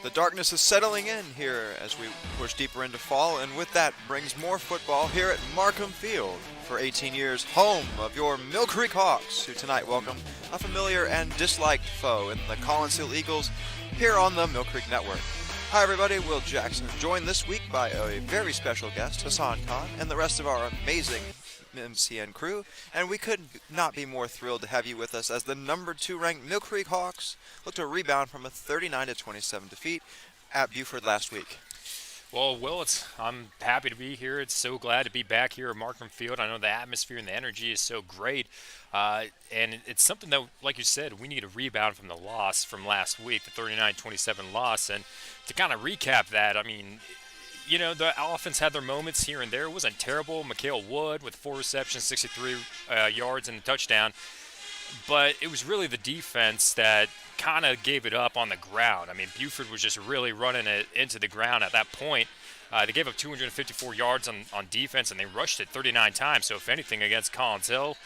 The darkness is settling in here as we push deeper into fall, and with that brings more football here at Markham Field. For 18 years, home of your Mill Creek Hawks, who tonight welcome a familiar and disliked foe in the Collinsville Eagles here on the Mill Creek Network. Hi everybody, Will Jackson, joined this week by a very special guest, Hassan Khan, and the rest of our amazing MCN crew, and we could not be more thrilled to have you with us as the number 2 ranked Mill Creek Hawks look to rebound from a 39-27 defeat at Buford last week. Well, Will, I'm happy to be here. It's so glad to be back here at Markham Field. I know the atmosphere and the energy is so great, and it's something that, like you said, we need a rebound from the loss from last week, the 39-27 loss, and to kind of recap that, I mean, you know, the offense had their moments here and there. It wasn't terrible. Mikhail Wood with 4 receptions, 63 yards, and a touchdown. But it was really the defense that kind of gave it up on the ground. I mean, Buford was just really running it into the ground at that point. They gave up 254 yards on defense, and they rushed it 39 times. So if anything, against Collinsville,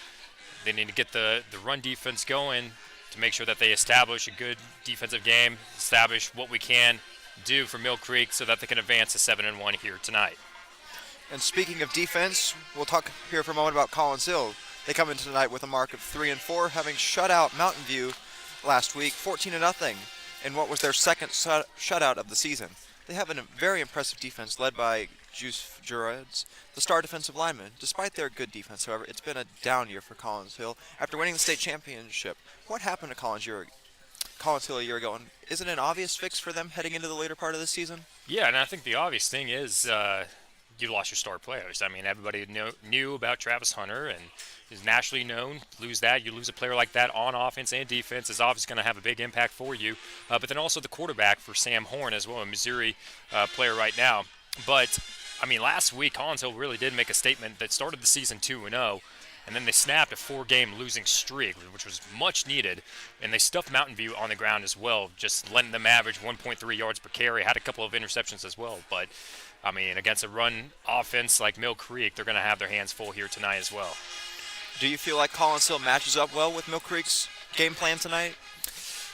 they need to get the run defense going to make sure that they establish a good defensive game, establish what we can do for Mill Creek so that they can advance to 7-1 here tonight. And speaking of defense, we'll talk here for a moment about Collinsville. They come in tonight with a mark of 3-4, having shut out Mountain View last week, 14-0, in what was their second shutout of the season. They have a very impressive defense led by Juice Jureds, the star defensive lineman. Despite their good defense, however, it's been a down year for Collinsville after winning the state championship. What happened to Collinsville a year ago, and isn't it an obvious fix for them heading into the later part of the season? Yeah, and I think the obvious thing is you lost your star players. I mean, everybody knew about Travis Hunter and is nationally known. Lose that, you lose a player like that on offense and defense is obviously going to have a big impact for you. But then also the quarterback for Sam Horn as well, a Missouri player right now. But, I mean, last week Collinsville really did make a statement that started the season 2-0. And then they snapped a 4-game losing streak, which was much needed. And they stuffed Mountain View on the ground as well, just letting them average 1.3 yards per carry. Had a couple of interceptions as well. But, I mean, against a run offense like Mill Creek, they're going to have their hands full here tonight as well. Do you feel like Collinsville matches up well with Mill Creek's game plan tonight?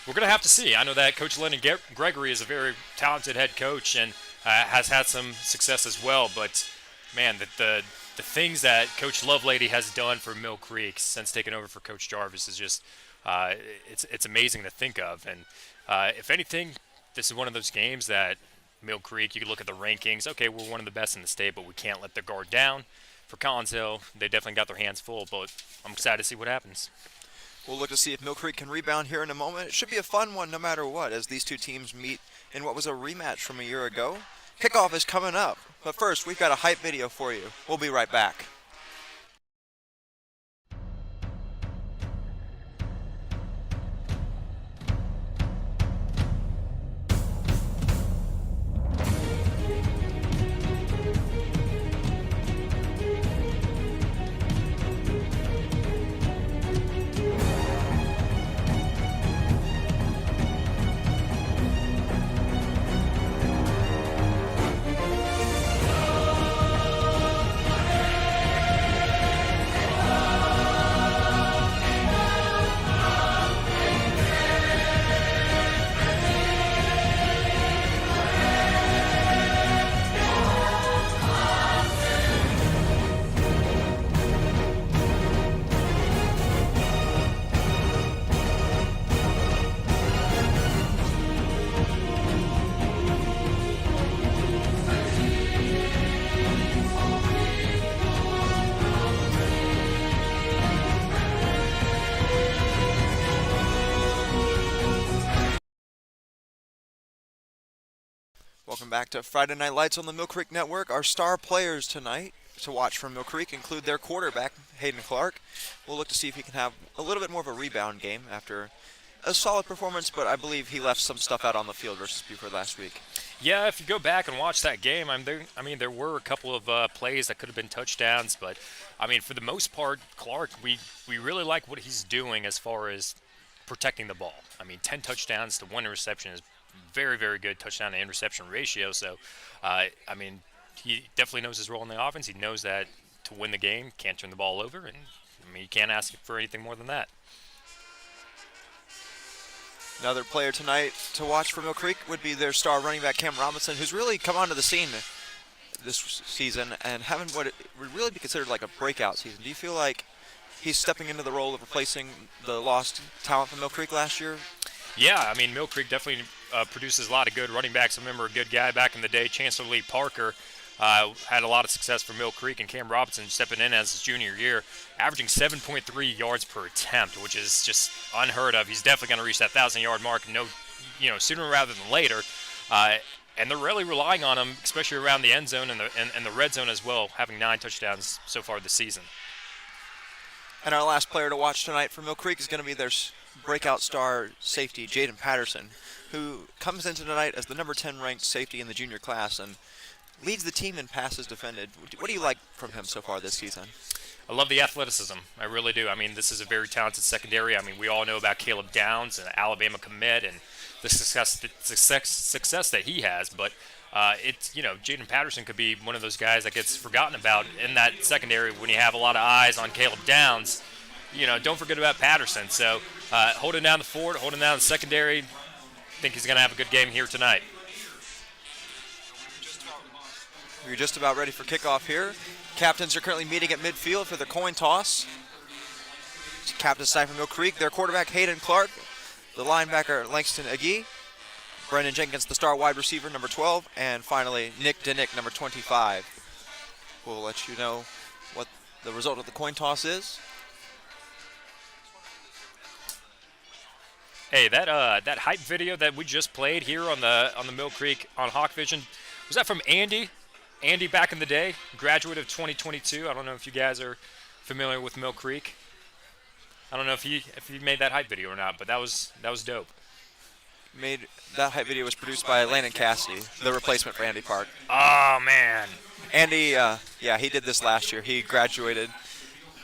We're going to have to see. I know that Coach Lennon Gregory is a very talented head coach and has had some success as well. But, man, the things that Coach Lovelady has done for Mill Creek since taking over for Coach Jarvis is just it's amazing to think of. And if anything, this is one of those games that Mill Creek, you can look at the rankings. Okay, we're one of the best in the state, but we can't let their guard down. For Collinsville, they definitely got their hands full, but I'm excited to see what happens. We'll look to see if Mill Creek can rebound here in a moment. It should be a fun one no matter what, as these two teams meet in what was a rematch from a year ago. Kickoff is coming up, but first we've got a hype video for you. We'll be right back. Welcome back to Friday Night Lights on the Mill Creek Network. Our star players tonight to watch from Mill Creek include their quarterback, Hayden Clark. We'll look to see if he can have a little bit more of a rebound game after a solid performance, but I believe he left some stuff out on the field versus Buford last week. Yeah, if you go back and watch that game, there were a couple of plays that could have been touchdowns, but I mean, for the most part, Clark, we really like what he's doing as far as protecting the ball. I mean, 10 touchdowns to 1 interception is very, very good touchdown to interception ratio. So, I mean, he definitely knows his role in the offense. He knows that to win the game, can't turn the ball over, and I mean, you can't ask for anything more than that. Another player tonight to watch for Mill Creek would be their star running back Cam Robinson, who's really come onto the scene this season and having what would really be considered like a breakout season. Do you feel like he's stepping into the role of replacing the lost talent from Mill Creek last year? Yeah, I mean, Mill Creek definitely produces a lot of good running backs. I remember a good guy back in the day, Chancellor Lee Parker, had a lot of success for Mill Creek, and Cam Robinson stepping in as his junior year, averaging 7.3 yards per attempt, which is just unheard of. He's definitely going to reach that 1,000-yard mark, sooner rather than later. And they're really relying on him, especially around the end zone and the red zone as well, having 9 touchdowns so far this season. And our last player to watch tonight for Mill Creek is going to be their breakout star safety, Jaden Patterson, who comes into tonight as the number 10 ranked safety in the junior class and leads the team in passes defended. What do you like from him so far this season? I love the athleticism. I really do. I mean, this is a very talented secondary. I mean, we all know about Caleb Downs, an Alabama commit, and the success that he has. But Jaden Patterson could be one of those guys that gets forgotten about in that secondary when you have a lot of eyes on Caleb Downs. Don't forget about Patterson. So holding down the fort, holding down the secondary, I think he's going to have a good game here tonight. We're just about ready for kickoff here. Captains are currently meeting at midfield for the coin toss. Captain side from Mill Creek, their quarterback Hayden Clark, the linebacker Langston Agee, Brendan Jenkins, the star wide receiver, number 12, and finally Nick Denick, number 25. We'll let you know what the result of the coin toss is. Hey, that hype video that we just played here on the Mill Creek on Hawk Vision, was that from Andy? Andy back in the day, graduate of 2022. I don't know if you guys are familiar with Mill Creek. I don't know if he made that hype video or not, but that was dope. That hype video was produced by Landon Cassidy, the replacement for Andy Park. Oh man, Andy, he did this last year. He graduated,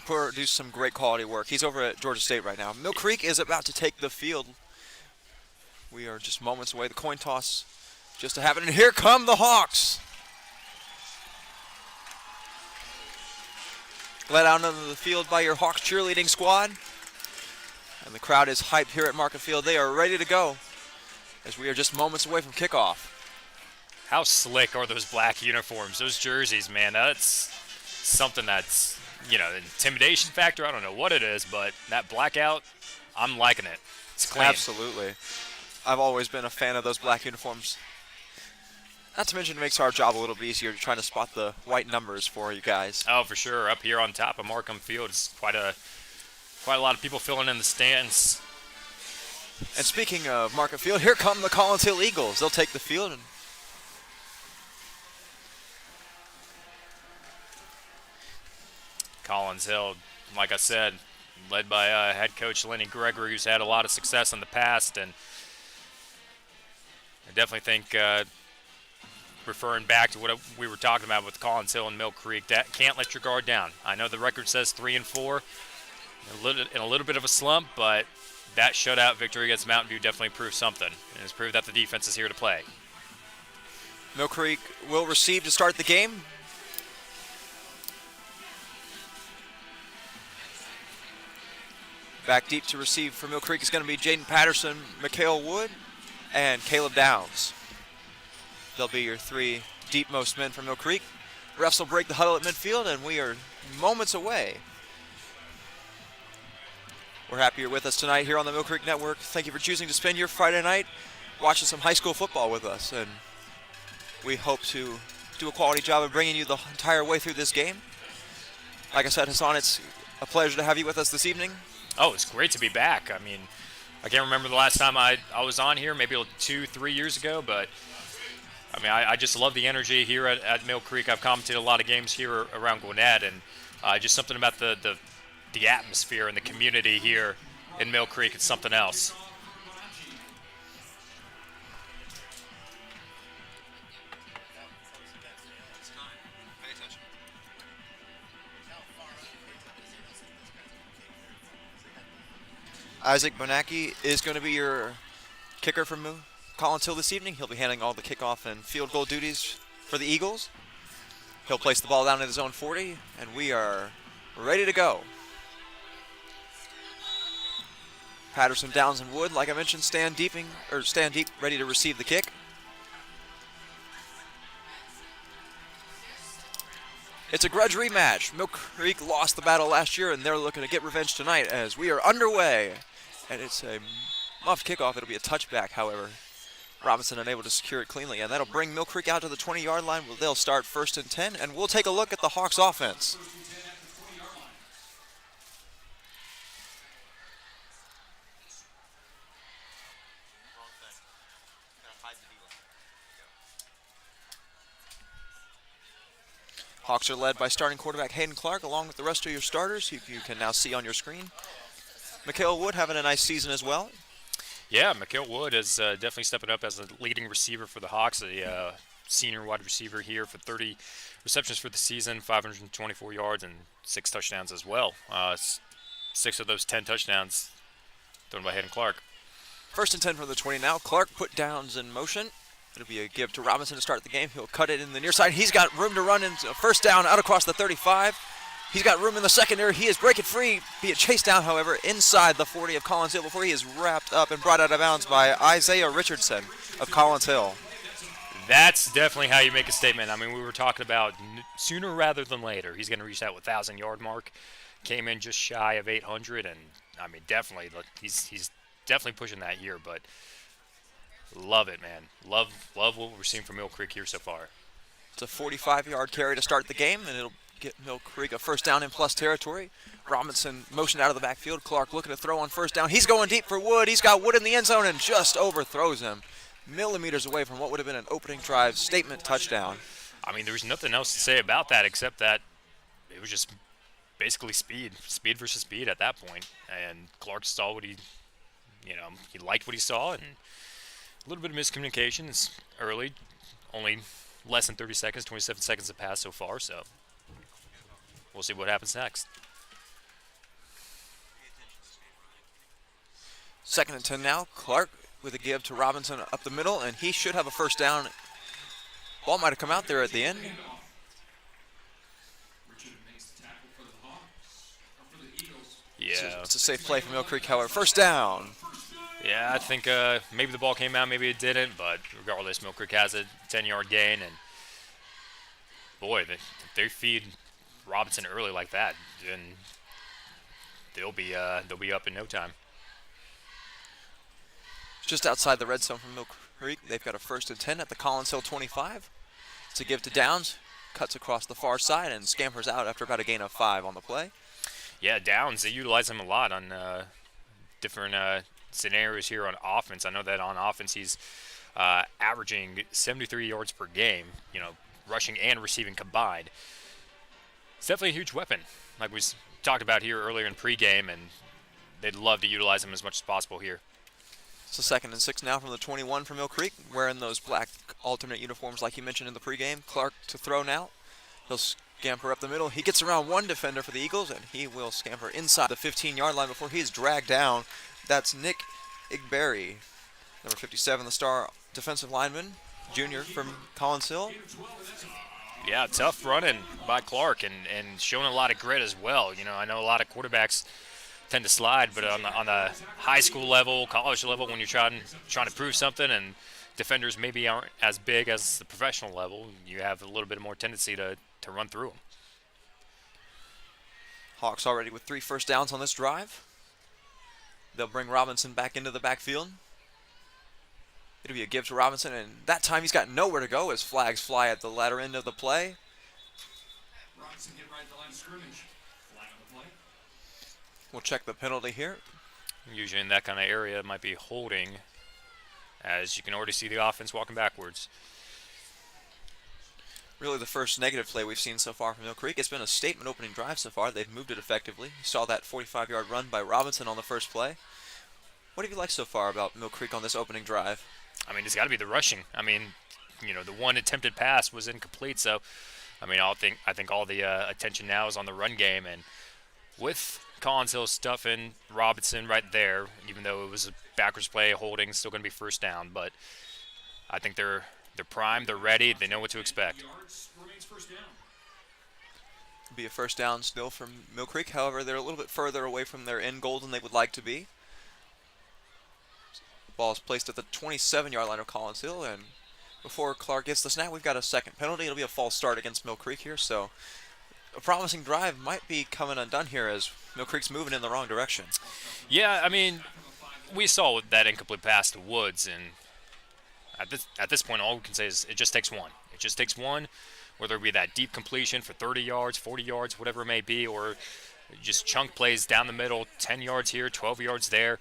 produced some great quality work. He's over at Georgia State right now. Mill Creek is about to take the field. We are just moments away. The coin toss just to happen, and here come the Hawks. Led out onto the field by your Hawks cheerleading squad. And the crowd is hyped here at Markham Field. They are ready to go as we are just moments away from kickoff. How slick are those black uniforms, those jerseys, man. That's something that's, intimidation factor. I don't know what it is, but that blackout, I'm liking it. It's clean. Absolutely. I've always been a fan of those black uniforms. Not to mention it makes our job a little bit easier trying to spot the white numbers for you guys. Oh, for sure. Up here on top of Markham Field, it's quite a lot of people filling in the stands. And speaking of Markham Field, here come the Collins Hill Eagles. They'll take the field. And Collins Hill, like I said, led by head coach Lenny Gregory, who's had a lot of success in the past. And I definitely think referring back to what we were talking about with Collins Hill and Mill Creek, that can't let your guard down. I know the record says 3-4, in a little bit of a slump, but that shutout victory against Mountain View definitely proved something, and it's proved that the defense is here to play. Mill Creek will receive to start the game. Back deep to receive for Mill Creek is going to be Jaden Patterson, Mikhail Wood, and Caleb Downs. They'll be your 3 deepmost men from Mill Creek. Refs will break the huddle at midfield, and we are moments away. We're happy you're with us tonight here on the Mill Creek Network. Thank you for choosing to spend your Friday night watching some high school football with us, and we hope to do a quality job of bringing you the entire way through this game. Like I said, Hassan, it's a pleasure to have you with us this evening. Oh, it's great to be back. I mean, I can't remember the last time I was on here, maybe 2-3 years ago, but I mean, I just love the energy here at Mill Creek. I've commented a lot of games here around Gwinnett, and just something about the atmosphere and the community here in Mill Creek. It's something else. Isaac Bonacki is going to be your kicker from Collins Hill this evening. He'll be handling all the kickoff and field goal duties for the Eagles. He'll place the ball down in his own 40, and we are ready to go. Patterson, Downs, and Wood, like I mentioned, stand deep, ready to receive the kick. It's a grudge rematch. Mill Creek lost the battle last year, and they're looking to get revenge tonight as we are underway. And it's a muffed kickoff. It'll be a touchback, however. Robinson unable to secure it cleanly, and that'll bring Mill Creek out to the 20-yard line. They'll start 1st and 10, and we'll take a look at the Hawks offense. Hawks are led by starting quarterback Hayden Clark, along with the rest of your starters, you can now see on your screen. Mikhail Wood having a nice season as well. Yeah, Mikhail Wood is definitely stepping up as a leading receiver for the Hawks, a senior wide receiver here for 30 receptions for the season, 524 yards, and 6 touchdowns as well. 6 of those 10 touchdowns thrown by Hayden Clark. 1st and 10 from the 20 now. Clark put Downs in motion. It'll be a give to Robinson to start the game. He'll cut it in the near side. He's got room to run into a 1st down out across the 35. He's got room in the secondary. He is breaking free. Be it chased down, however, inside the 40 of Collins Hill before he is wrapped up and brought out of bounds by Isaiah Richardson of Collins Hill. That's definitely how you make a statement. I mean, we were talking about sooner rather than later. He's going to reach that 1,000-yard mark. Came in just shy of 800, and I mean, definitely, he's definitely pushing that year. But love it, man. Love what we're seeing from Mill Creek here so far. It's a 45-yard carry to start the game, and it'll get Mill Creek a 1st down in plus territory. Robinson motioned out of the backfield. Clark looking to throw on 1st down. He's going deep for Wood. He's got Wood in the end zone and just overthrows him. Millimeters away from what would have been an opening drive statement touchdown. I mean, there was nothing else to say about that except that it was just basically speed versus speed at that point. And Clark saw what he liked what he saw, and a little bit of miscommunication. It's early, only less than 30 seconds, 27 seconds have passed so far, so we'll see what happens next. 2nd and 10 now. Clark with a give to Robinson up the middle, and he should have a 1st down. Ball might have come out there at the end. Yeah. It's a safe play from Mill Creek, however. 1st down. Yeah, I think maybe the ball came out, maybe it didn't, but regardless, Mill Creek has a 10-yard gain, and boy, if they feed Robinson early like that, then they'll be up in no time. Just outside the red zone from Mill Creek, they've got a 1st and 10 at the Collins Hill 25. It's a give to Downs, cuts across the far side and scampers out after about a gain of 5 on the play. Yeah, Downs, they utilize him a lot on different scenarios here on offense. I know that on offense he's averaging 73 yards per game, rushing and receiving combined. It's definitely a huge weapon, like we talked about here earlier in pregame, and they'd love to utilize him as much as possible here. It's a 2nd and 6 now from the 21 from Mill Creek, wearing those black alternate uniforms like you mentioned in the pregame. Clark to throw now. He'll scamper up the middle. He gets around one defender for the Eagles, and he will scamper inside the 15-yard line before he's dragged down. That's Nick Igberry, number 57, the star defensive lineman, junior from Collins Hill. Yeah, tough running by Clark and showing a lot of grit as well. I know a lot of quarterbacks tend to slide, but on the high school level, college level, when you're trying to prove something and defenders maybe aren't as big as the professional level, you have a little bit more tendency to run through them. Hawks already with 3 1st downs on this drive. They'll bring Robinson back into the backfield. It'll be a give to Robinson, and that time he's got nowhere to go as flags fly at the latter end of the play. Robinson get right at the line of scrimmage. Flag on the play. We'll check the penalty here. Usually in that kind of area it might be holding, as you can already see the offense walking backwards. Really the first negative play we've seen so far from Mill Creek. It's been a statement opening drive so far. They've moved it effectively. You saw that 45-yard run by Robinson on the first play. What have you liked so far about Mill Creek on this opening drive? I mean, it's got to be the rushing. I mean, the one attempted pass was incomplete, so I mean, I think all the attention now is on the run game, and with Collins Hill stuffing Robinson right there, even though it was a backwards play, holding, still going to be 1st down, but I think they're primed, they're ready, they know what to expect. Be a 1st down still from Mill Creek. However, they're a little bit further away from their end goal than they would like to be. Ball is placed at the 27-yard line of Collins Hill, and before Clark gets the snap, we've got a second penalty. It'll be a false start against Mill Creek here, so a promising drive might be coming undone here as Mill Creek's moving in the wrong direction. Yeah, I mean, we saw that incomplete pass to Woods, and at this point, all we can say is it just takes one. It just takes one, whether it be that deep completion for 30 yards, 40 yards, whatever it may be, or just chunk plays down the middle, 10 yards here, 12 yards there.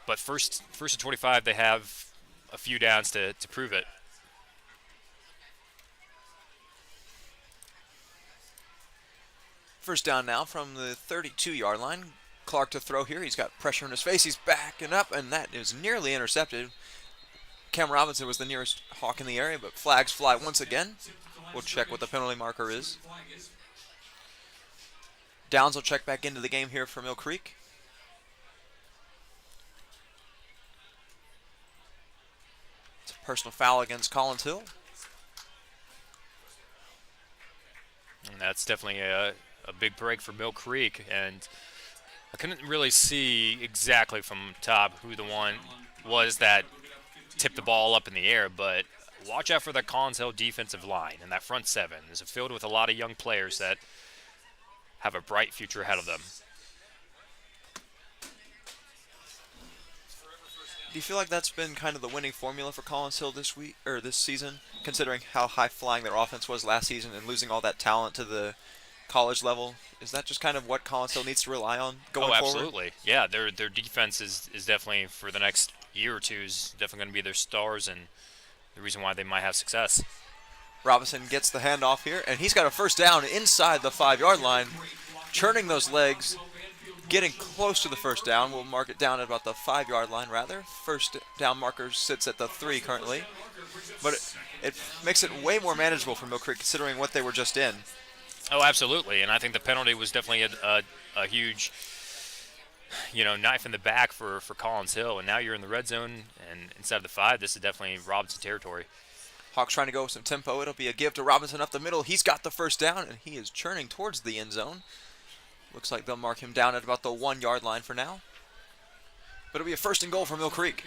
But first and 25, they have a few downs to prove it. First down now from the 32-yard line. Clark to throw here. He's got pressure in his face. He's backing up, and that is nearly intercepted. Cam Robinson was the nearest Hawk in the area, but flags fly once again. We'll check what the penalty marker is. Downs will check back into the game here for Mill Creek. It's a personal foul against Collins Hill. And that's definitely a big break for Mill Creek, and I couldn't really see exactly from top who the one was that tipped the ball up in the air, but watch out for the Collins Hill defensive line and that front seven. There's a field with a lot of young players that have a bright future ahead of them. Do you feel like that's been kind of the winning formula for Collins Hill this week or this season, considering how high-flying their offense was last season and losing all that talent to the college level? Is that just kind of what Collins Hill needs to rely on going forward? Oh, absolutely. Yeah, their defense is definitely, for the next year or two, is definitely going to be their stars and the reason why they might have success. Robinson gets the handoff here, and he's got a first down inside the 5-yard line, churning those legs, getting close to the first down. We'll mark it down at about the 5-yard line, rather. First down marker sits at the 3 currently, but it makes it way more manageable for Mill Creek considering what they were just in. Oh, absolutely, and I think the penalty was definitely a huge, knife in the back for Collins Hill, and now you're in the red zone, and inside of the 5, this is definitely Robinson territory. Hawks trying to go with some tempo. It'll be a give to Robinson up the middle. He's got the first down, and he is churning towards the end zone. Looks like they'll mark him down at about the 1-yard line for now. But it'll be a first and goal for Mill Creek.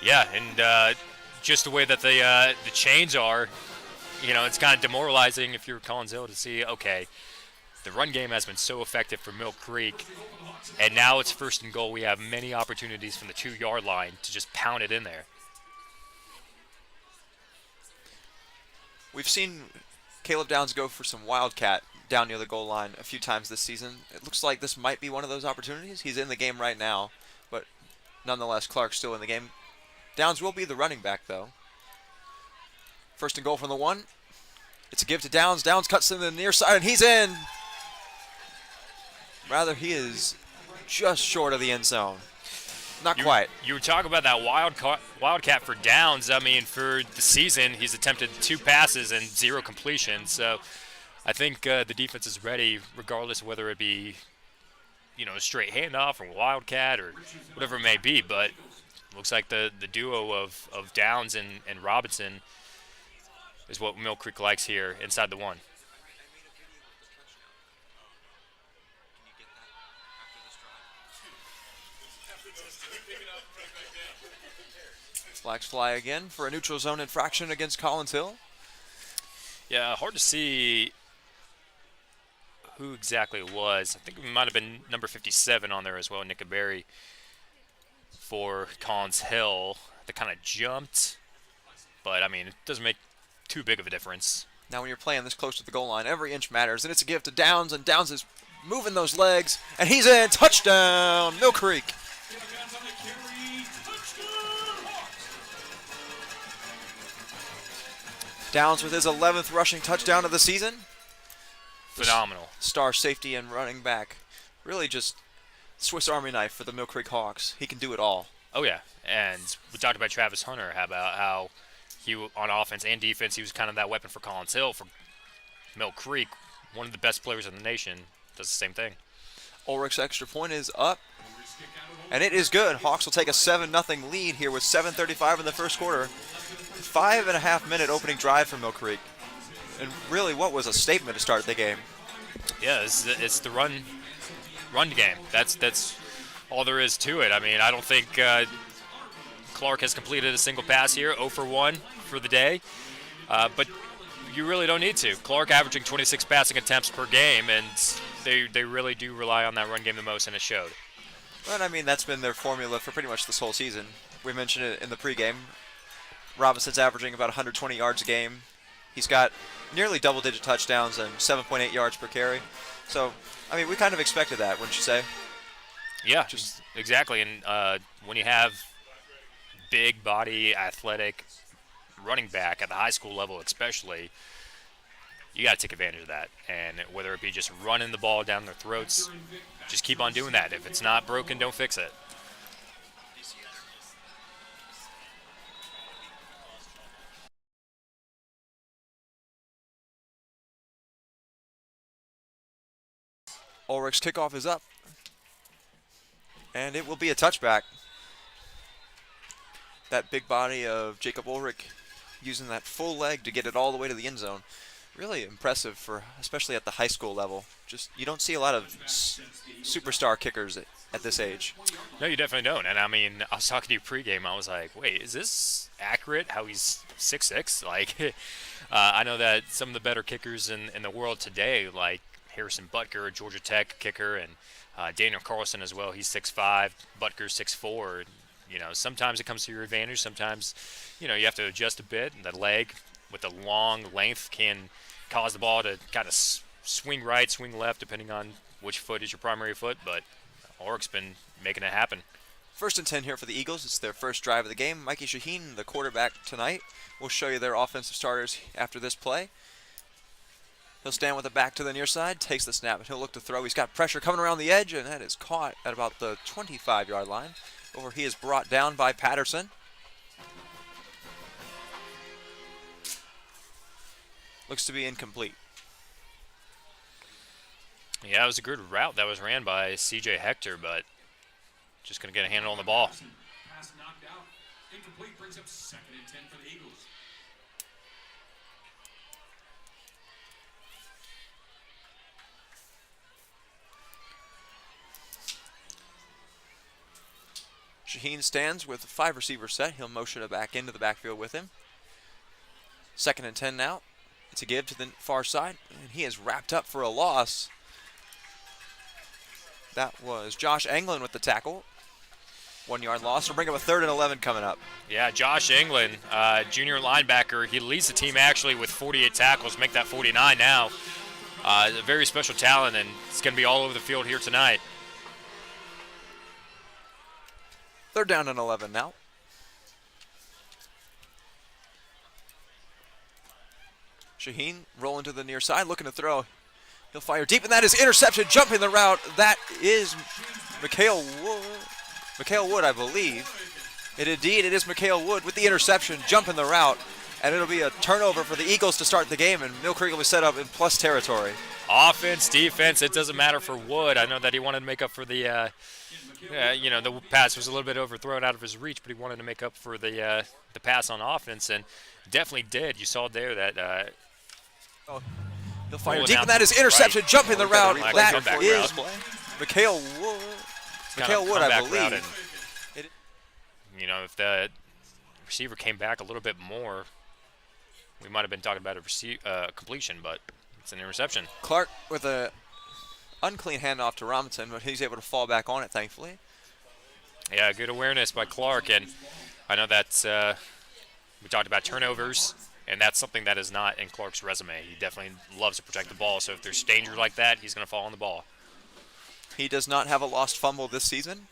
Yeah, and just the way that the chains are, it's kind of demoralizing if you're Collins Hill to see, okay, the run game has been so effective for Mill Creek, and now it's first and goal. We have many opportunities from the 2-yard line to just pound it in there. We've seen Caleb Downs go for some wildcat down near the goal line a few times this season. It looks like this might be one of those opportunities. He's in the game right now, but nonetheless, Clark's still in the game. Downs will be the running back, though. First and goal from the 1. It's a give to Downs. Downs cuts in the near side, and he's in. Rather, he is just short of the end zone. Not quite. You were talking about that wildcat for Downs. I mean, for the season, he's attempted 2 passes and 0 completions. So I think the defense is ready, regardless of whether it be, a straight handoff or wildcat or whatever it may be. But it looks like the duo of Downs and Robinson is what Mill Creek likes here inside the 1. Flags fly again for a neutral zone infraction against Collins Hill. Yeah, hard to see who exactly it was. I think it might have been number 57 on there as well, Nick Berry, for Collins Hill. That kind of jumped, but, I mean, it doesn't make too big of a difference. Now when you're playing this close to the goal line, every inch matters, and it's a give to Downs, and Downs is moving those legs, and he's in. Touchdown, Mill Creek. Downs with his 11th rushing touchdown of the season. Phenomenal. Star safety and running back. Really just Swiss Army knife for the Mill Creek Hawks. He can do it all. Oh, yeah. And we talked about Travis Hunter, about how he, on offense and defense, he was kind of that weapon for Collins Hill. For Mill Creek, one of the best players in the nation, does the same thing. Ulrich's extra point is up, and it is good. Hawks will take a 7-0 lead here with 7:35 in the first quarter. 5.5-minute opening drive for Mill Creek. And really, what was a statement to start the game? Yeah, it's the run game. That's all there is to it. I mean, I don't think Clark has completed a single pass here, 0 for 1 for the day. But you really don't need to. Clark averaging 26 passing attempts per game, and they really do rely on that run game the most, and it showed. But I mean, that's been their formula for pretty much this whole season. We mentioned it in the pregame. Robinson's averaging about 120 yards a game. He's got nearly double-digit touchdowns and 7.8 yards per carry. So, I mean, we kind of expected that, wouldn't you say? Yeah, just exactly. And when you have big body, athletic running back at the high school level especially, you got to take advantage of that. And whether it be just running the ball down their throats, just keep on doing that. If it's not broken, don't fix it. Ulrich's kickoff is up. And it will be a touchback. That big body of Jacob Ulrich using that full leg to get it all the way to the end zone. Really impressive for, especially at the high school level. Just, you don't see a lot of superstar kickers at this age. No, you definitely don't. And I mean, I was talking to you pregame. I was like, wait, is this accurate how he's 6'6"? Like, I know that some of the better kickers in the world today, like Harrison Butker, a Georgia Tech kicker, and Daniel Carlson as well. He's 6'5", Butker's 6'4". You know, sometimes it comes to your advantage. Sometimes, you know, you have to adjust a bit. And the leg with the long length can cause the ball to kind of swing right, swing left, depending on which foot is your primary foot. But Ulrich's been making it happen. 1st and 10 here for the Eagles. It's their first drive of the game. Mikey Shaheen, the quarterback tonight, will show you their offensive starters after this play. He'll stand with the back to the near side, takes the snap, and he'll look to throw. He's got pressure coming around the edge, and that is caught at about the 25-yard line. Over he is brought down by Patterson. Looks to be incomplete. Yeah, it was a good route that was ran by C.J. Hector, but just going to get a handle on the ball. Pass knocked out. Incomplete brings up 2nd and 10 for the Eagles. Shaheen stands with a 5-receiver set. He'll motion it back into the backfield with him. 2nd and 10 now. It's a give to the far side, and he is wrapped up for a loss. That was Josh Anglin with the tackle. 1-yard loss. We'll bring up a 3rd and 11 coming up. Yeah, Josh Anglin, junior linebacker. He leads the team actually with 48 tackles, make that 49 now. A very special talent, and it's going to be all over the field here tonight. 3rd down and 11 now. Shaheen rolling to the near side, looking to throw. He'll fire deep, and that is interception, jumping the route. That is Mikhail Wood, I believe. Indeed, it is Mikhail Wood with the interception, jumping the route. And it'll be a turnover for the Eagles to start the game, and Mill Creek will be set up in plus territory. Offense, defense, it doesn't matter for Wood. I know that he wanted to make up for the, the pass was a little bit overthrown out of his reach, but he wanted to make up for the pass on offense, and definitely did. You saw there that. He'll fire deep, and that is interception, right. Jumping the route. That is route. Mikhail Wood. Mikhail Wood, I believe. If the receiver came back a little bit more, we might have been talking about a completion, but it's an interception. Clark with a unclean handoff to Robinson, but he's able to fall back on it, thankfully. Yeah, good awareness by Clark, and I know that we talked about turnovers, and that's something that is not in Clark's resume. He definitely loves to protect the ball, so if there's danger like that, he's going to fall on the ball. He does not have a lost fumble this season.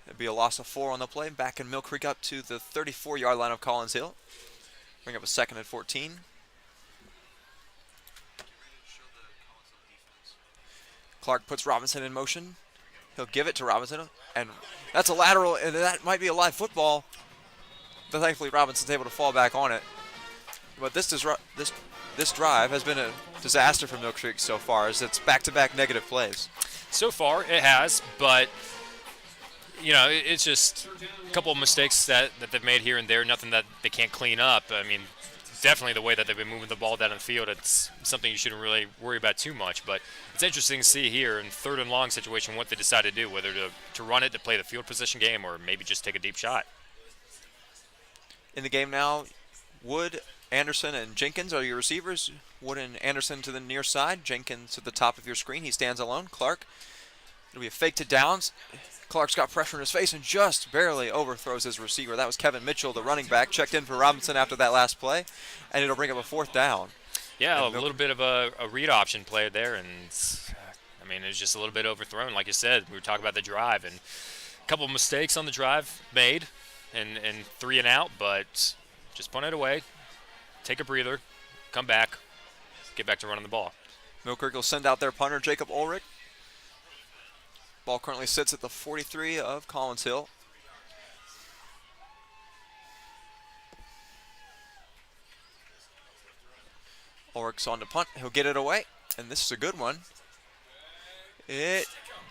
It'd be a loss of 4 on the play. Back in Mill Creek up to the 34-yard line of Collins Hill. Bring up a 2nd and 14. Clark puts Robinson in motion. He'll give it to Robinson, and that's a lateral, and that might be a live football. But thankfully, Robinson's able to fall back on it. But this drive has been a disaster for Mill Creek so far, as it's back-to-back negative plays. So far, it has, but it's just a couple of mistakes that they've made here and there, nothing that they can't clean up. I mean, definitely the way that they've been moving the ball down the field. It's something you shouldn't really worry about too much. But it's interesting to see here in 3rd and long situation what they decide to do, whether to run it to play the field position game or maybe just take a deep shot. In the game now, Wood, Anderson, and Jenkins are your receivers. Wood and Anderson to the near side. Jenkins at the top of your screen. He stands alone. Clark, it'll be a fake to downs. Clark's got pressure in his face and just barely overthrows his receiver. That was Kevin Mitchell, the running back, checked in for Robinson after that last play, and it'll bring up a 4th down. Yeah, a little bit of a read option play there, and I mean, it was just a little bit overthrown. Like you said, we were talking about the drive, and a couple of mistakes on the drive made, and 3 and out, but just punt it away, take a breather, come back, get back to running the ball. Mill Creek will send out their punter, Jacob Ulrich. Ball currently sits at the 43 of Collins Hill. Ulrich's on to punt. He'll get it away, and this is a good one. It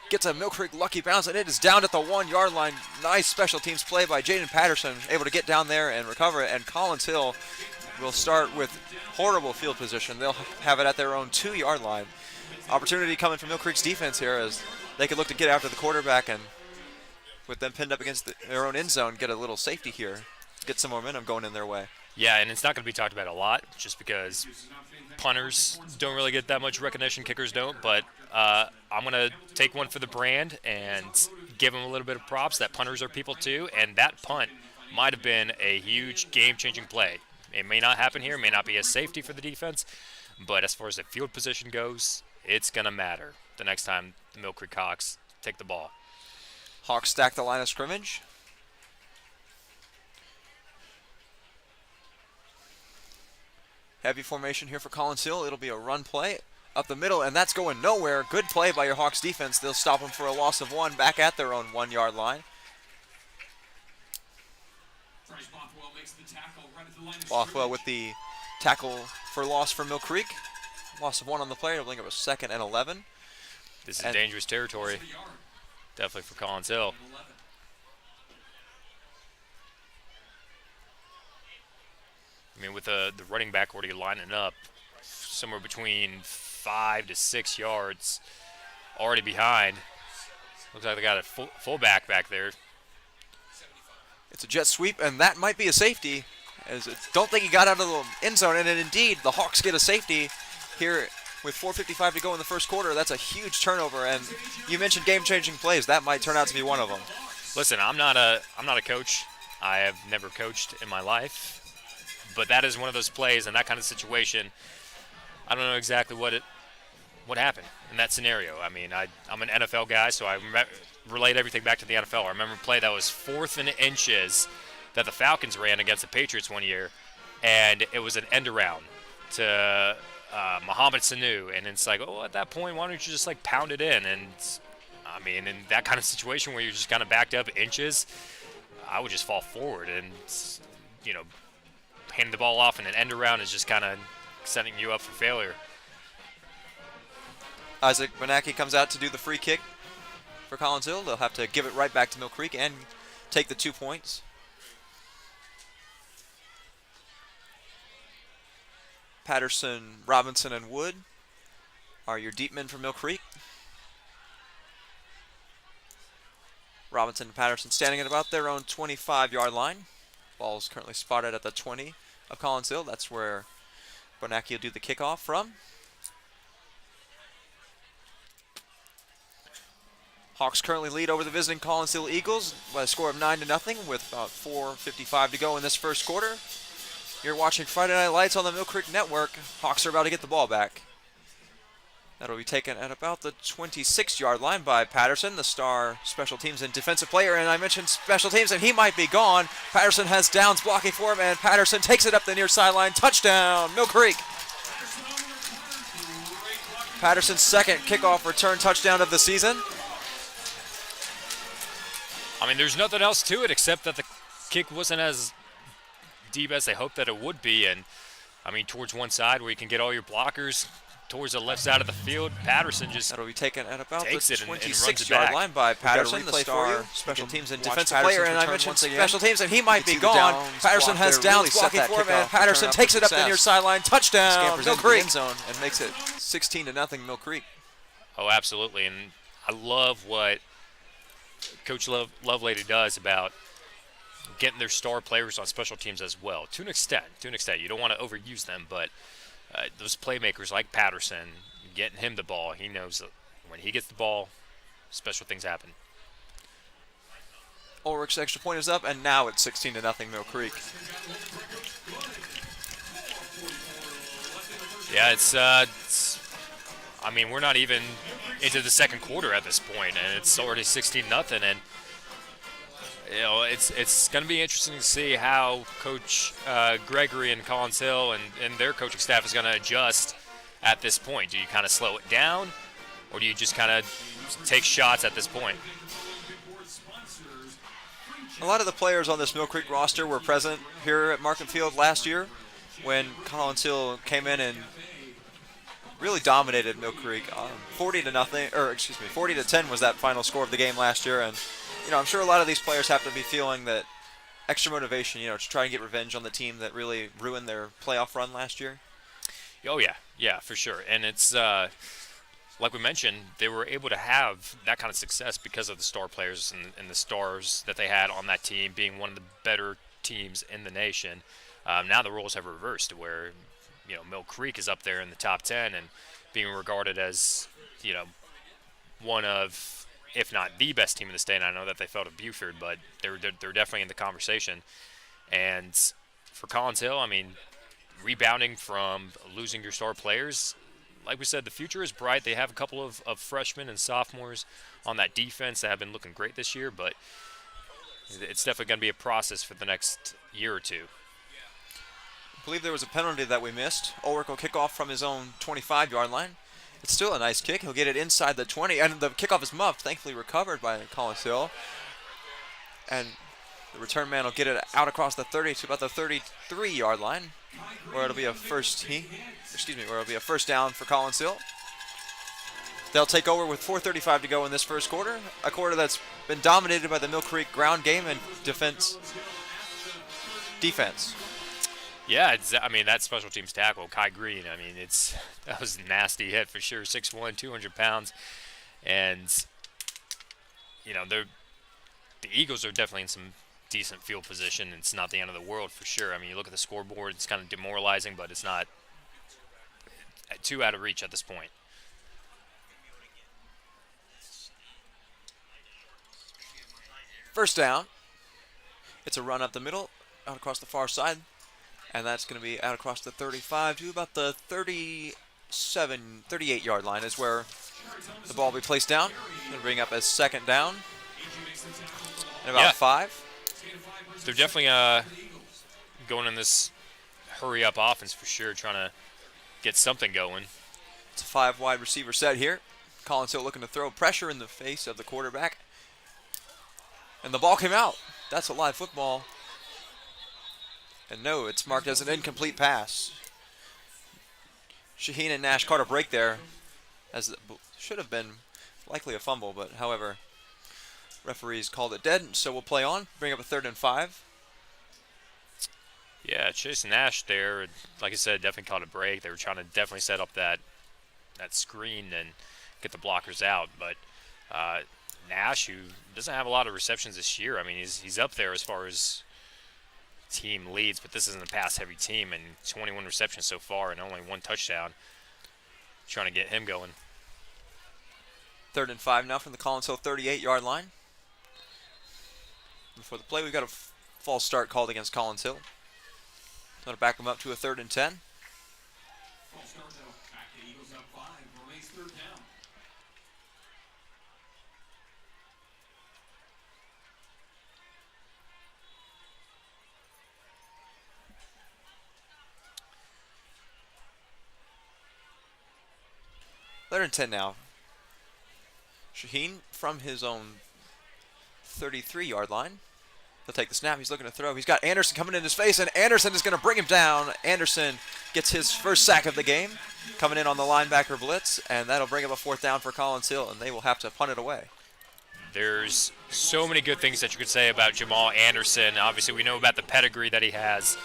gets a Mill Creek lucky bounce, and it is down at the 1-yard line. Nice special teams play by Jaden Patterson, able to get down there and recover it, and Collins Hill will start with horrible field position. They'll have it at their own 2-yard line. Opportunity coming from Mill Creek's defense here as they could look to get after the quarterback, and with them pinned up against their own end zone, get a little safety here, get some momentum going in their way. Yeah, and it's not going to be talked about a lot just because punters don't really get that much recognition, kickers don't, but I'm going to take one for the brand and give them a little bit of props that punters are people too, and that punt might have been a huge game-changing play. It may not happen here, may not be a safety for the defense, but as far as the field position goes, it's going to matter the next time the Mill Creek Hawks take the ball. Hawks stack the line of scrimmage. Heavy formation here for Collins Hill. It'll be a run play up the middle, and that's going nowhere. Good play by your Hawks defense. They'll stop them for a loss of 1 back at their own 1-yard line. Bothwell with the tackle for loss for Mill Creek. Loss of 1 on the play. It'll bring up a 2nd and 11. This is dangerous territory, definitely for Collins Hill. I mean, with the running back already lining up somewhere between 5 to 6 yards already behind. Looks like they got a fullback back there. It's a jet sweep, and that might be a safety. Don't think he got out of the end zone, and then indeed the Hawks get a safety here with 4:55 to go in the first quarter. That's a huge turnover, and you mentioned game-changing plays. That might turn out to be one of them. Listen, I'm not a coach. I have never coached in my life, but that is one of those plays in that kind of situation. I don't know exactly what happened in that scenario. I mean, I'm an NFL guy, so I relate everything back to the NFL. I remember a play that was 4th and inches that the Falcons ran against the Patriots one year, and it was an end around to Mohamed Sanu, and it's like, oh, at that point, why don't you just like pound it in? And I mean, in that kind of situation where you're just kind of backed up inches, I would just fall forward, and handing the ball off in an end around is just kind of setting you up for failure. Isaac Benacki comes out to do the free kick for Collins Hill. They'll have to give it right back to Mill Creek and take the 2 points. Patterson, Robinson, and Wood are your deep men for Mill Creek. Robinson and Patterson standing at about their own 25-yard line. Ball is currently spotted at the 20 of Collins Hill. That's where Bonacchi will do the kickoff from. Hawks currently lead over the visiting Collins Hill Eagles by a score of 9-0 with about 4:55 to go in this first quarter. You're watching Friday Night Lights on the Mill Creek Network. Hawks are about to get the ball back. That'll be taken at about the 26-yard line by Patterson, the star special teams and defensive player. And I mentioned special teams, and he might be gone. Patterson has downs blocking for him, and Patterson takes it up the near sideline. Touchdown, Mill Creek. Patterson's second kickoff return touchdown of the season. I mean, there's nothing else to it except that the kick wasn't as deep as they hoped that it would be. And, I mean, towards one side where you can get all your blockers towards the left side of the field. Patterson just That'll be taken at about takes the it and runs it 26-yard back. line by Patterson, We've the got a replay for star you. special You can teams and watch defensive Patterson's player. And I return mentioned once again. special teams, and he might be You can see the gone. downs Patterson block has there, really downs set blocking that for him, kickoff and Patterson return up takes for it up the near success. sideline. Touchdown, Scampers Mill into the Creek. end zone and makes it 16-0 Mill Creek. Oh, absolutely. And I love what Coach Lovelady does about getting their star players on special teams as well. To an extent. You don't want to overuse them, but those playmakers like Patterson, getting him the ball, he knows that when he gets the ball, special things happen. Ulrich's extra point is up, and now it's 16-0 Mill Creek. Yeah, it's I mean, we're not even into the second quarter at this point, and it's already 16-0. And you know, it's going to be interesting to see how Coach Gregory and Collins Hill and their coaching staff is going to adjust at this point. Do you kind of slow it down, or do you just kind of take shots at this point? A lot of the players on this Mill Creek roster were present here at Markham Field last year when Collins Hill came in and really dominated Mill Creek. 40-10 was that final score of the game last year, and you know, I'm sure a lot of these players have to be feeling that extra motivation, you know, to try and get revenge on the team that really ruined their playoff run last year. Oh yeah, for sure. And it's like we mentioned, they were able to have that kind of success because of the star players and the stars that they had on that team, being one of the better teams in the nation. Now the roles have reversed to where, you know, Mill Creek is up there in the top 10 and being regarded as, you know, one of, if not the best team in the state. And I know that they fell to Buford, but they're definitely in the conversation. And for Collins Hill, I mean, rebounding from losing your star players, like we said, the future is bright. They have a couple of freshmen and sophomores on that defense that have been looking great this year, but it's definitely going to be a process for the next year or two. I believe there was a penalty that we missed. Ulrich will kick off from his own 25-yard line. It's still a nice kick. He'll get it inside the 20, and the kickoff is muffed, thankfully recovered by Collins Hill. And the return man will get it out across the 30 to about the 33-yard line, where it'll be a first down for Collins Hill. They'll take over with 4:35 to go in this first quarter, a quarter that's been dominated by the Mill Creek ground game and defense. Yeah, I mean, that special teams tackle, Kai Green, I mean, that was a nasty hit for sure. 6'1", 200 pounds. And, you know, the Eagles are definitely in some decent field position. It's not the end of the world for sure. I mean, you look at the scoreboard, it's kind of demoralizing, but it's not too out of reach at this point. First down. It's a run up the middle, out across the far side. And that's going to be out across the 35 to about the 38-yard line is where the ball will be placed down. Going to bring up a second down. And about 5. They're definitely going in this hurry-up offense for sure, trying to get something going. It's a 5 wide receiver set here. Collins Hill looking to throw pressure in the face of the quarterback. And the ball came out. That's a live football. And no, it's marked as an incomplete pass. Shaheen and Nash caught a break there, as it should have been likely a fumble, but however, referees called it dead, so we'll play on. Bring up a 3rd and 5. Yeah, Chase and Nash there, like I said, definitely caught a break. They were trying to definitely set up that screen and get the blockers out, but Nash, who doesn't have a lot of receptions this year, I mean, he's up there as far as team leads, but this isn't a pass-heavy team, and 21 receptions so far and only 1 touchdown. Trying to get him going. 3rd and 5 now from the Collins Hill 38-yard line. Before the play, we've got a false start called against Collins Hill. Going to back them up to a 3rd and 10. False start though. Back to Eagles up 5. Remains 3rd down. Third and 10 now. Shaheen from his own 33-yard line. He'll take the snap. He's looking to throw. He's got Anderson coming in his face, and Anderson is going to bring him down. Anderson gets his first sack of the game. coming in on the linebacker blitz, and that'll bring up a 4th down for Collins Hill, and they will have to punt it away. There's so many good things that you could say about Jamal Anderson. Obviously, we know about the pedigree that he has,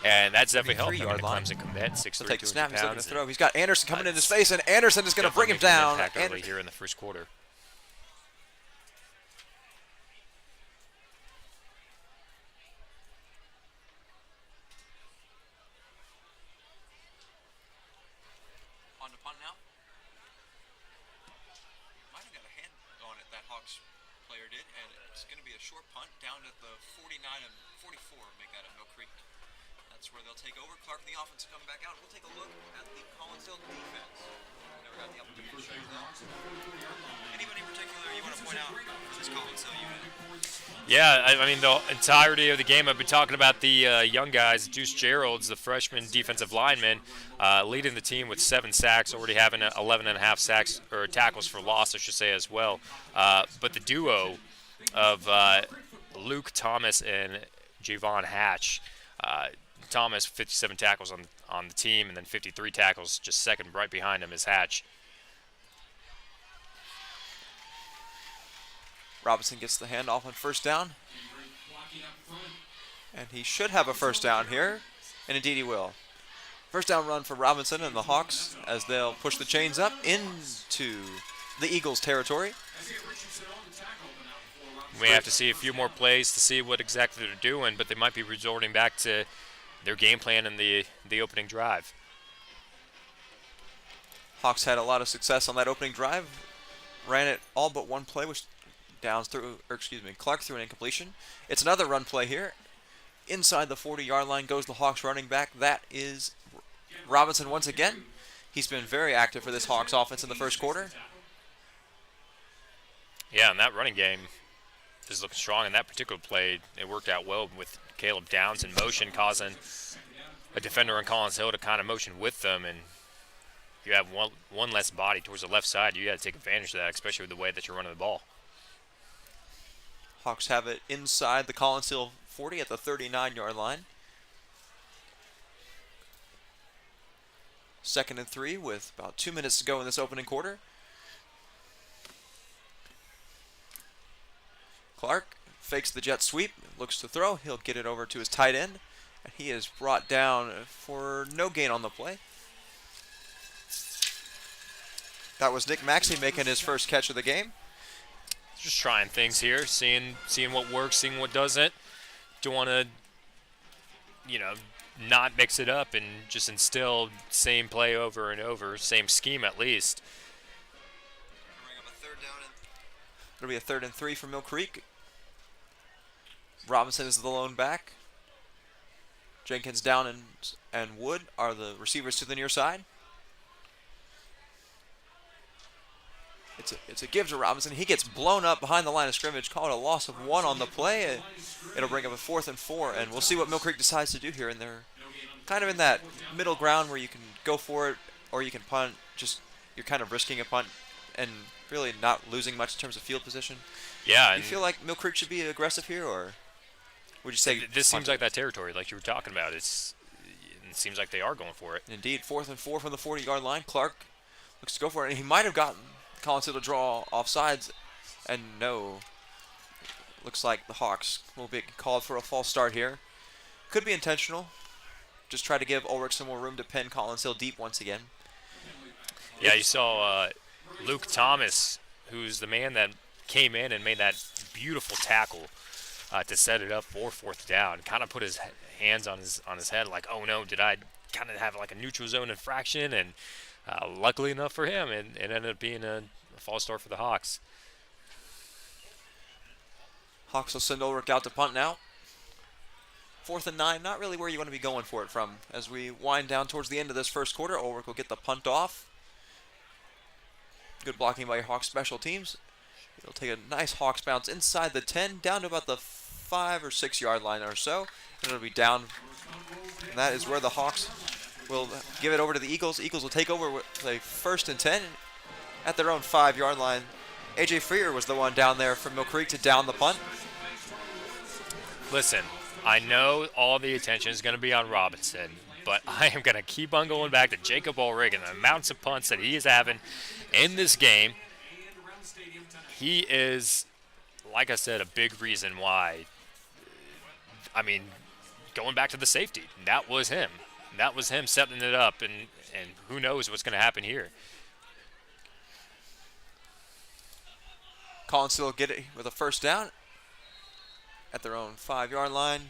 and that's definitely helped him in the Clemson commit. 6'3", Take the snap. He's looking to pounds, throw. He's got Anderson coming in his face, and Anderson is going to bring him down. Early here in the first quarter. On the punt now. Might have got a hand on it, that Hawks player did, and it's going to be a short punt down at the 49 and 44. Make that at Mill Creek. That's where they'll take over. Clark and the offense coming back out. We'll take a look at the Collins Hill defense. Never got the opportunity to show you that. Anybody in particular you want to point out for this Collins Hill unit? Yeah, I mean, the entirety of the game, I've been talking about the young guys. Deuce Gerald's the freshman defensive lineman, leading the team with 7 sacks, already having 11.5 sacks, or tackles for loss, I should say, as well. But the duo of Luke Thomas and Javon Hatch, Thomas 57 tackles on the team, and then 53 tackles, just second right behind him is Hatch. Robinson gets the handoff on 1st down. And he should have a 1st down here. And indeed he will. 1st down run for Robinson and the Hawks as they'll push the chains up into the Eagles' territory. We have to see a few more plays to see what exactly they're doing, but they might be resorting back to their game plan in the opening drive. Hawks had a lot of success on that opening drive. Ran it all but one play, which Clark threw an incompletion. It's another run play here. Inside the 40-yard line goes the Hawks running back. That is Robinson once again. He's been very active for this Hawks offense in the first quarter. Yeah, and that running game is looking strong. In that particular play, it worked out well with Caleb Downs in motion, causing a defender on Collins Hill to kind of motion with them. And if you have one less body towards the left side, you got to take advantage of that, especially with the way that you're running the ball. Hawks have it inside the Collins Hill 40 at the 39-yard line. 2nd and 3 with about 2 minutes to go in this opening quarter. Clark fakes the jet sweep, looks to throw. He'll get it over to his tight end. And he is brought down for no gain on the play. That was Nick Maxey making his first catch of the game. Just trying things here, seeing what works, seeing what doesn't. Don't want to, not mix it up and just instill same play over and over, same scheme at least. It'll be a 3rd and 3 for Mill Creek. Robinson is the lone back. Jenkins, Down, and Wood are the receivers to the near side. It's a give to Robinson. He gets blown up behind the line of scrimmage, called a loss of 1 on the play. It'll bring up a 4th and 4, and we'll see what Mill Creek decides to do here. And they're kind of in that middle ground where you can go for it or you can punt. Just you're kind of risking a punt and really not losing much in terms of field position. Yeah. Do you feel like Mill Creek should be aggressive here, or would you say this seems like that territory, like you were talking about? It seems like they are going for it. Indeed, 4th and 4 from the 40-yard line. Clark looks to go for it, and he might have gotten Collins Hill to draw offsides, and no. Looks like the Hawks will be called for a false start here. Could be intentional. Just try to give Ulrich some more room to pin Collins Hill deep once again. Yeah, you saw Luke Thomas, who's the man that came in and made that beautiful tackle to set it up for 4th down. Kind of put his hands on his head, like, oh no, did I kind of have like a neutral zone infraction? And luckily enough for him, it ended up being a false start for the Hawks. Hawks will send Ulrich out to punt now. 4th and 9, not really where you want to be going for it from. As we wind down towards the end of this first quarter, Ulrich will get the punt off. Good blocking by your Hawks special teams. He'll take a nice Hawks bounce inside the 10, down to about the 5 or 6 yard line or so. And it'll be down. And that is where the Hawks will give it over to the Eagles. Eagles will take over with a 1st and 10 at their own 5 yard line. A.J. Freer was the one down there from Mill Creek to down the punt. Listen, I know all the attention is going to be on Robinson, but I am going to keep on going back to Jacob Ulrich and the amounts of punts that he is having in this game. He is, like I said, a big reason why. I mean, going back to the safety, that was him. That was him setting it up, and who knows what's going to happen here. Collinsville will get it with a first down at their own 5-yard line.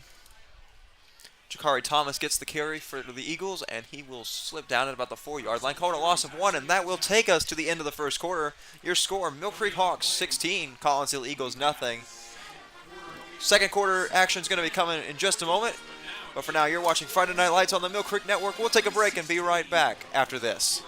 Jakari Thomas gets the carry for the Eagles, and he will slip down at about the 4-yard line. Called a loss of 1, and that will take us to the end of the first quarter. Your score, Mill Creek Hawks 16, Collinsville Eagles nothing. Second quarter action is going to be coming in just a moment. But for now, you're watching Friday Night Lights on the Mill Creek Network. We'll take a break and be right back after this.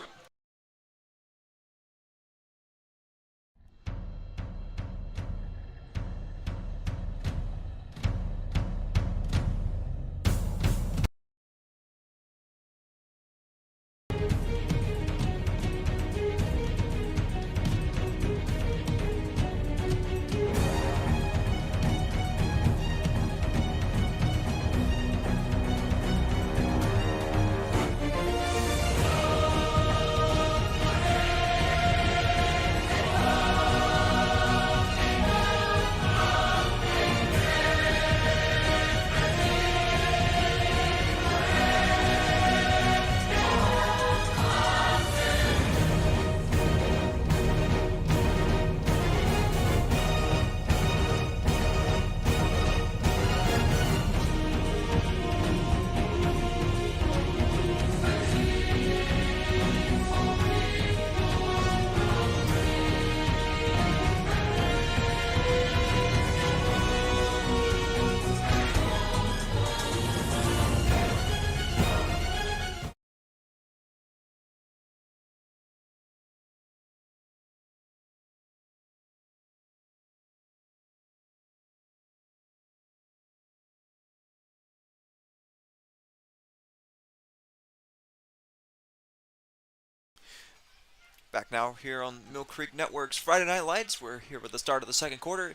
Back now here on Mill Creek Network's Friday Night Lights. We're here with the start of the second quarter.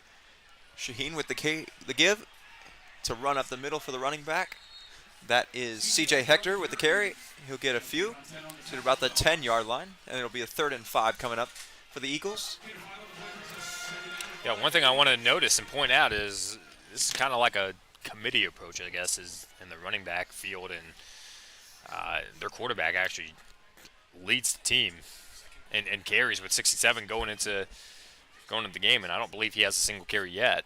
Shaheen with the give. It's a run up the middle for the running back. That is CJ Hector with the carry. He'll get a few to about the 10-yard line, and it'll be a 3rd and 5 coming up for the Eagles. Yeah, one thing I want to notice and point out is this is kind of like a committee approach, I guess, is in the running back field, and their quarterback actually leads the team and carries with 67 going into the game, and I don't believe he has a single carry yet.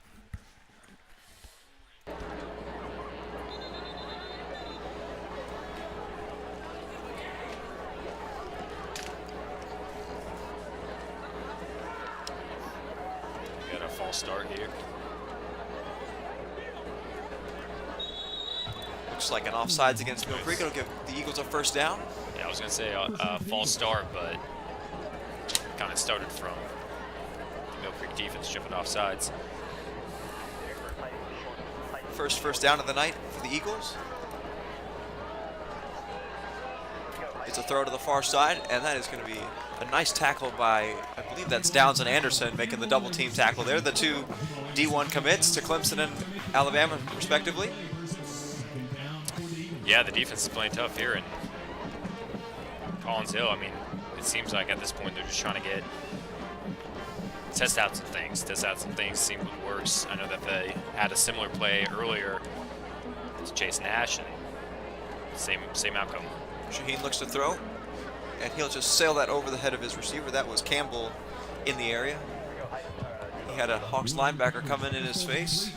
Got a false start here. Looks like an offsides against Mill Creek. It'll give the Eagles a first down. Yeah, I was going to say a false start, but kind of started from the Mill Creek defense jumping offsides. First down of the night for the Eagles. It's a throw to the far side, and that is going to be a nice tackle by, I believe that's Downs and Anderson making the double team tackle there. The two D1 commits to Clemson and Alabama, respectively. Yeah, the defense is playing tough here, and Collinsville, I mean, it seems like at this point they're just trying to test out some things, see what works. I know that they had a similar play earlier to Chase Nash, and same outcome. Shaheen looks to throw, and he'll just sail that over the head of his receiver. That was Campbell in the area. He had a Hawks linebacker coming in his face.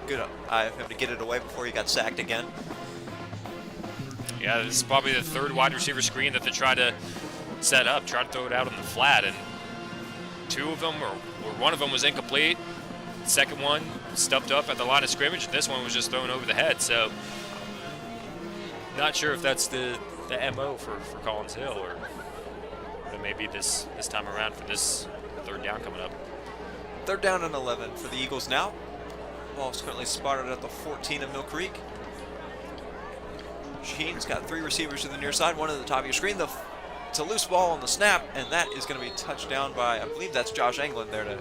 Good eye of him to get it away before he got sacked again. Yeah, this is probably the third wide receiver screen that they try to set up, try to throw it out on the flat, and two of them, or one of them was incomplete. The second one stuffed up at the line of scrimmage, and this one was just thrown over the head. So, not sure if that's the MO for Collinsville, or it may be this time around for this third down coming up. 3rd down and 11 for the Eagles now. Ball's currently spotted at the 14 of Mill Creek. Shaheen's got 3 receivers to the near side, one at the top of your screen. It's a loose ball on the snap, and that is going to be touched down by, I believe that's Josh Anglin there to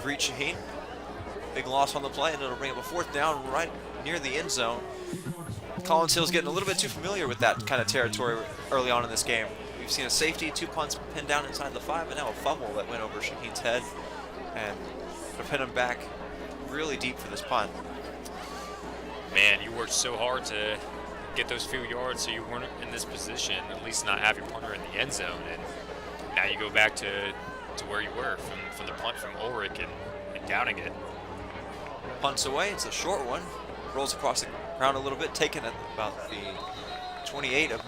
greet Shaheen. Big loss on the play, and it'll bring up a 4th down right near the end zone. Collins Hill's getting a little bit too familiar with that kind of territory early on in this game. We've seen a safety, 2 punts pinned down inside the 5, and now a fumble that went over Shaheen's head. And to pin him back really deep for this punt. Man, you worked so hard to get those few yards so you weren't in this position, at least not have your punter in the end zone. And now you go back to where you were from the punt from Ulrich and doubting it. Punts away, it's a short one. Rolls across the ground a little bit, taken at about the 28 of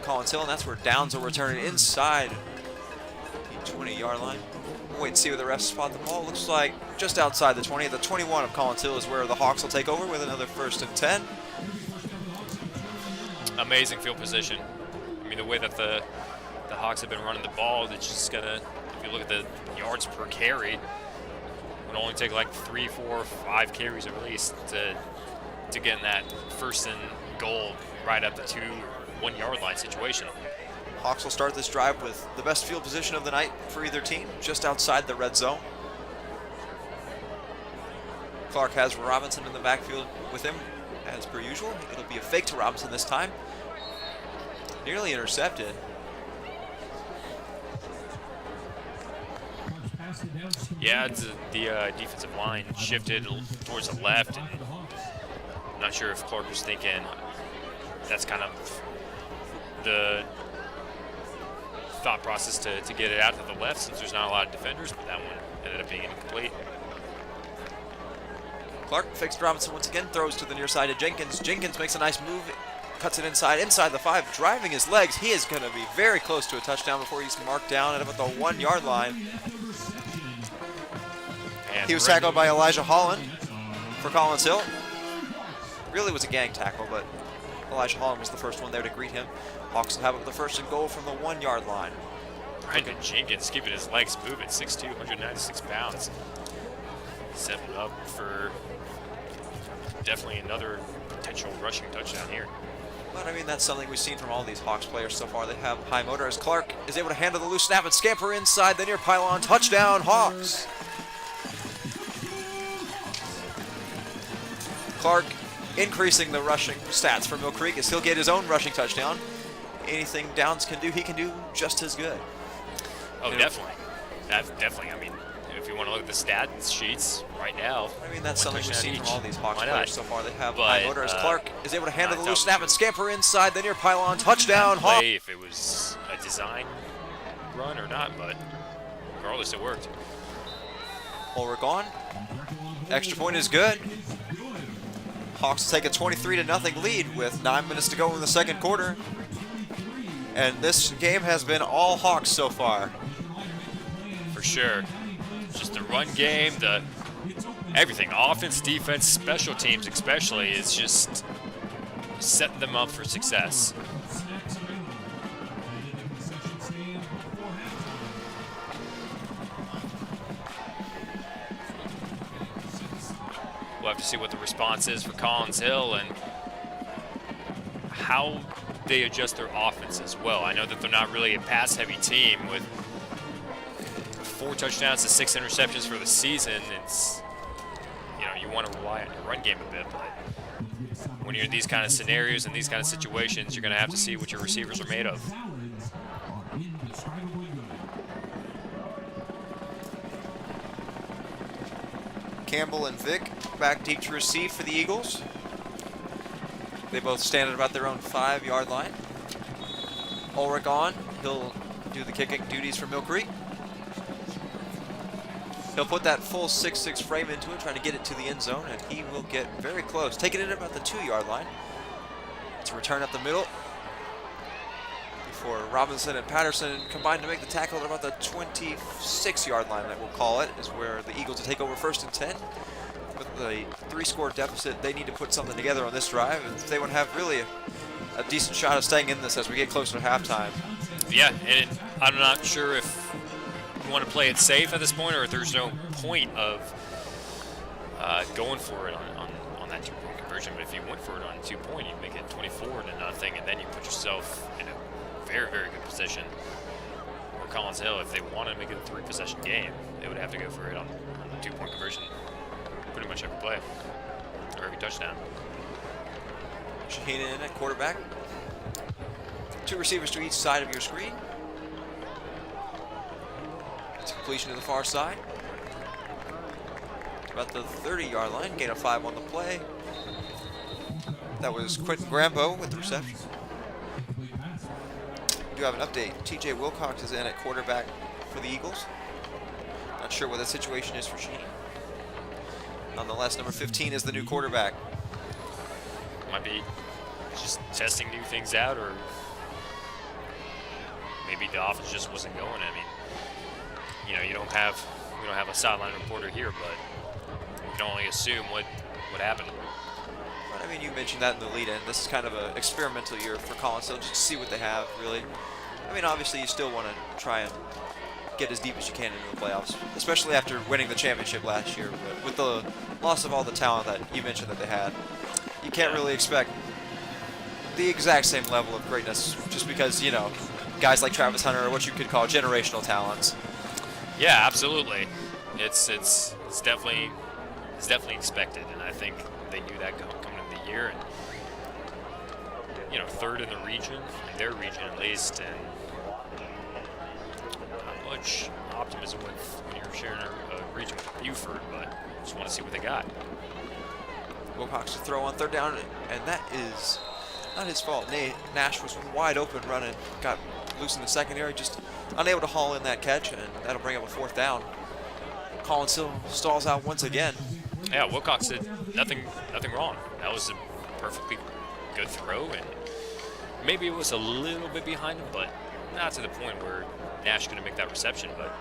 Collins Hill, and that's where Downs will return it inside the 20-yard line. We'll wait and see where the refs spot the ball. Looks like just outside the 20. The 21 of Collins Hill is where the Hawks will take over with another 1st and 10. Amazing field position. I mean, the way that the Hawks have been running the ball, it's just gonna, if you look at the yards per carry, it would only take like 3, 4, 5 carries at least to get in that 1st and goal right at the 2 1-yard line situation. Hawks will start this drive with the best field position of the night for either team, just outside the red zone. Clark has Robinson in the backfield with him, as per usual. It'll be a fake to Robinson this time. Nearly intercepted. Yeah, the defensive line shifted towards the left, and I'm not sure if Clark was thinking that's kind of the thought process to get it out to the left since there's not a lot of defenders, but that one ended up being incomplete. Clark fakes Robinson once again, throws to the near side of Jenkins. Jenkins makes a nice move, cuts it inside the 5, driving his legs. He is going to be very close to a touchdown before he's marked down at about the 1-yard line. And He was tackled by Elijah Holland for Collins Hill. Really was a gang tackle, but Elijah Holland was the first one there to greet him. Hawks will have it with the 1st and goal from the 1-yard line. Brandon Jenkins keeping his legs moving, 6'2", 196 pounds. Setting up for definitely another potential rushing touchdown here. But I mean, that's something we've seen from all these Hawks players so far. They have high motor as Clark is able to handle the loose snap and scamper inside the near pylon. Touchdown, Hawks! Clark increasing the rushing stats for Mill Creek as he'll get his own rushing touchdown. Anything Downs can do, he can do just as good. Oh, definitely. That's definitely, I mean, if you want to look at the stat sheets right now. I mean, that's something we've seen from all these Hawks Why players not? so far. They have But, high motor as Clark is able to handle the not loose tell snap the and truth. scamper inside the near pylon. Touchdown, Hawks! Play if it was a design run or not, but regardless, it worked. Ulrich on. Extra point is good. Hawks take a 23-0 lead with 9 minutes to go in the 2nd quarter. And this game has been all Hawks so far. For sure. Just the run game, the everything, offense, defense, special teams especially, is just setting them up for success. We'll have to see what the response is for Collins Hill and how they adjust their offense as well. I know that they're not really a pass-heavy team with 4 touchdowns to 6 interceptions for the season. It's, you know, you want to rely on your run game a bit, but when you're in these kind of scenarios and these kind of situations, you're going to have to see what your receivers are made of. Campbell and Vick back deep to receive for the Eagles. They both stand at about their own 5-yard line. Ulrich on. He'll do the kicking duties for Mill Creek. He'll put that full 6'6" frame into it, trying to get it to the end zone, and he will get very close. Taking it at about the 2-yard line. It's a return up the middle. Before Robinson and Patterson combine to make the tackle at about the 26-yard line, that we'll call it, is where the Eagles will take over 1st and 10. With the 3-score deficit, they need to put something together on this drive, and if they want to have really a decent shot of staying in this as we get closer to halftime. Yeah, and I'm not sure if you want to play it safe at this point or if there's no point of going for it on that 2-point conversion. But if you went for it on 2-point, you make it 24-0, and then you put yourself in a very, very good position. Or Collins Hill, if they want to make it a 3-possession game, they would have to go for it on the 2-point conversion pretty much every play or every touchdown. Shaheen in at quarterback. 2 receivers to each side of your screen. It's completion to the far side. About the 30-yard line, gain of 5 on the play. That was Quentin Grambo with the reception. We do have an update. TJ Wilcox is in at quarterback for the Eagles. Not sure what the situation is for Shaheen. Nonetheless, number 15 is the new quarterback. Might be just testing new things out, or maybe the offense just wasn't going. I mean, you know, we don't have a sideline reporter here, but we can only assume what happened. But, I mean, you mentioned that in the lead-in. This is kind of an experimental year for Collinsville, just to see what they have, really. I mean, obviously, you still want to try and get as deep as you can into the playoffs, especially after winning the championship last year. But with the loss of all the talent that you mentioned that they had, you can't really expect the exact same level of greatness just because, you know, guys like Travis Hunter are what you could call generational talents. Yeah, absolutely. It's definitely expected, and I think they knew that coming into the year. And you know, 3rd in the region, in their region at least, and not much optimism when you're sharing a region with Buford, but just want to see what they got. Wilcox to throw on 3rd down, and that is not his fault. Nash was wide open running, got loose in the secondary, just unable to haul in that catch, and that'll bring up a 4th down. Collinsville stalls out once again. Yeah, Wilcox did nothing wrong. That was a perfectly good throw, and maybe it was a little bit behind him, but not to the point where Nash couldn't make that reception. But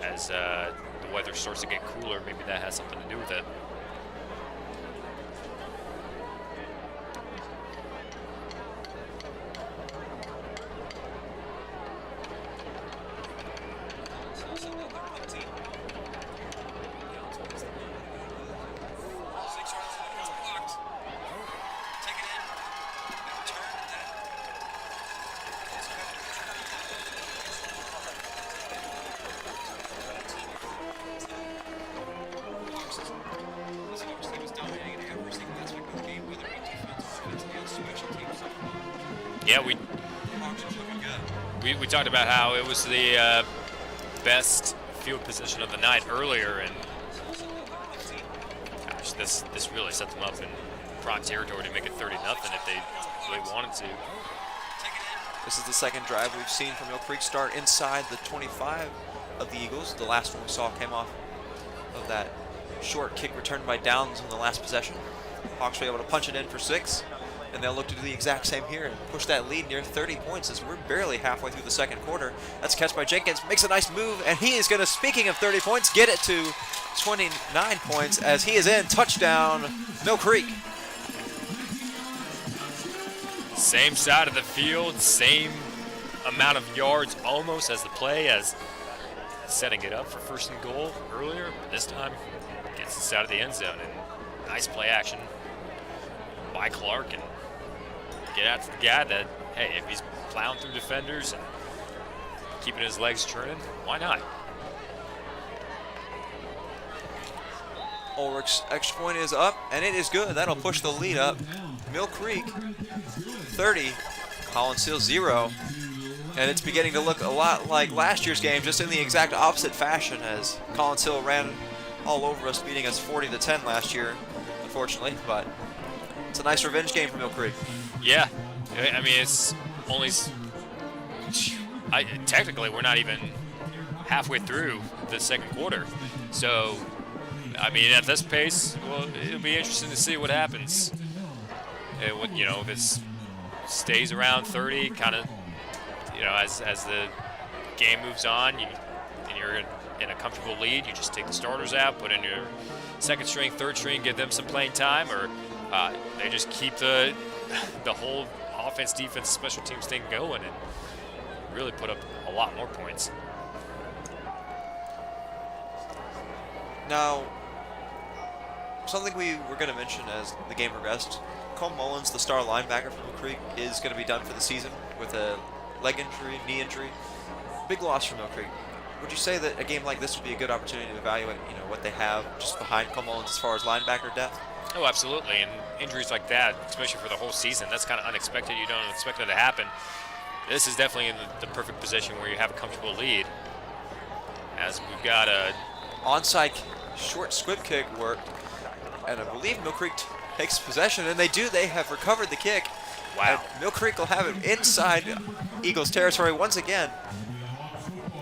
as the weather starts to get cooler, maybe that has something to do with it. Yeah, we talked about how it was the best field position of the night earlier, and gosh, this really set them up in prime territory to make it 30-0 if they really wanted to. This is the 2nd drive we've seen from Mill Creek start inside the 25 of the Eagles. The last one we saw came off of that short kick returned by Downs in the last possession. Hawks were able to punch it in for 6. And they'll look to do the exact same here and push that lead near 30 points as we're barely halfway through the 2nd quarter. That's a catch by Jenkins, makes a nice move, and he is going to, speaking of 30 points, get it to 29 points as he is in. Touchdown, Mill Creek. Same side of the field, same amount of yards almost as the play, as setting it up for 1st and goal earlier. This time, gets us out of the end zone, and nice play action by Clark, and get out to the guy that, hey, if he's plowing through defenders and keeping his legs churning, why not? Ulrich's extra point is up, and it is good. That'll push the lead up. Mill Creek 30, Collinsville 0. And it's beginning to look a lot like last year's game, just in the exact opposite fashion, as Collinsville ran all over us, beating us 40-10 last year, unfortunately. But it's a nice revenge game for Mill Creek. Yeah, I mean, it's only technically we're not even halfway through the 2nd quarter, so I mean, at this pace, well, it'll be interesting to see what happens. You know, if it stays around 30, kind of, you know, as the game moves on, and you're in a comfortable lead, you just take the starters out, put in your 2nd string, 3rd string, give them some playing time, or they just keep the whole offense, defense, special teams thing going and really put up a lot more points. Now, something we were going to mention as the game progressed, Cole Mullins, the star linebacker from Mill Creek, is going to be done for the season with a leg injury, knee injury. Big loss for Mill Creek. would you say that a game like this would be a good opportunity to evaluate, what they have just behind Cumberland as far as linebacker depth? Oh, absolutely. And injuries like that, especially for the whole season, that's kind of unexpected. You don't expect it to happen. This is definitely in the perfect position where you have a comfortable lead. As we've got a onside short squib kick worked, and I believe Mill Creek takes possession, and they do. They have recovered the kick. wow. And Mill Creek will have it inside Eagles territory once again.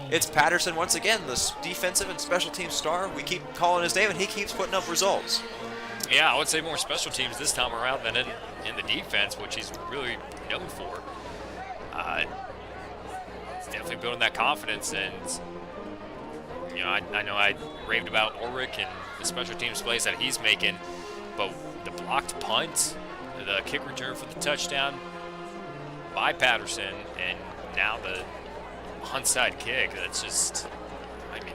It's Patterson once again, the defensive and special team star. We keep calling his name, and he keeps putting up results. Yeah, I would say more special teams this time around than in the defense, which he's really known for. He's definitely building that confidence, and I know I raved about Ulrich and the special teams plays that he's making, but the blocked punt, the kick return for the touchdown by Patterson, and now the onside kick, that's just,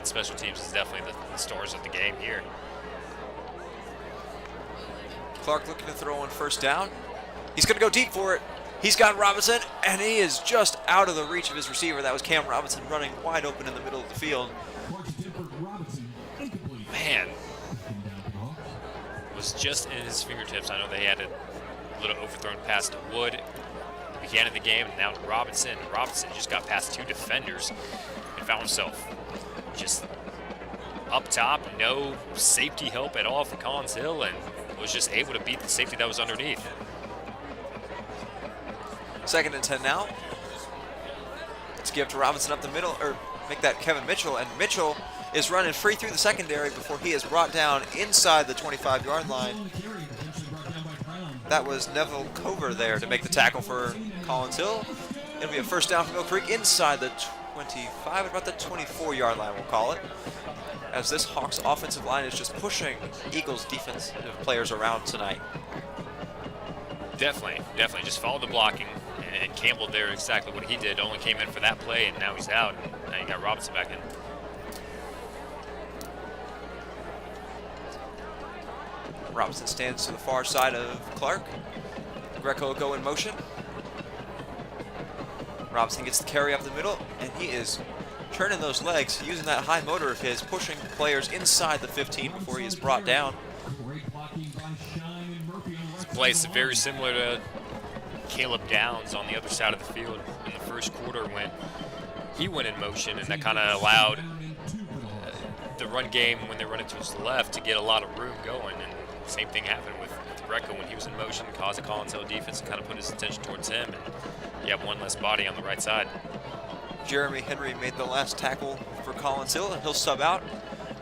special teams is definitely the stars of the game here. Clark looking to throw on first down. He's going to go deep for it. He's got Robinson, and he is just out of the reach of his receiver. That was Cam Robinson running wide open in the middle of the field. Man, was just in his fingertips. I know they had a little overthrown pass to Wood at the beginning of the game, and now to Robinson. Robinson just got past two defenders and found himself just up top, no safety help at all for Collins Hill, and was just able to beat the safety that was underneath. 2nd and 10 now. Let's give to Robinson up the middle, or make that Kevin Mitchell, and Mitchell is running free through the secondary before he is brought down inside the 25-yard line. That was Neville Cover there to make the tackle for Collins Hill. It'll be a first down for Mill Creek inside the 25, about the 24-yard line, we'll call it, as this Hawks offensive line is just pushing Eagles defensive players around tonight. Definitely. Just followed the blocking, and Campbell there exactly what he did. Only came in for that play, and now he's out. And now you got Robinson back in. Robinson stands to the far side of Clark. Greco will go in motion. Robinson gets the carry up the middle, and he is turning those legs, using that high motor of his, pushing players inside the 15 before he is brought down. This play is very similar to Caleb Downs on the other side of the field in the first quarter when he went in motion, and that kind of allowed the run game when they run it to his left to get a lot of room going. And the same thing happened with Greco when he was in motion, caused the Collins Hill defense to kind of put his attention towards him, and you have one less body on the right side. Jeremy Henry made the last tackle for Collins Hill, and he'll sub out.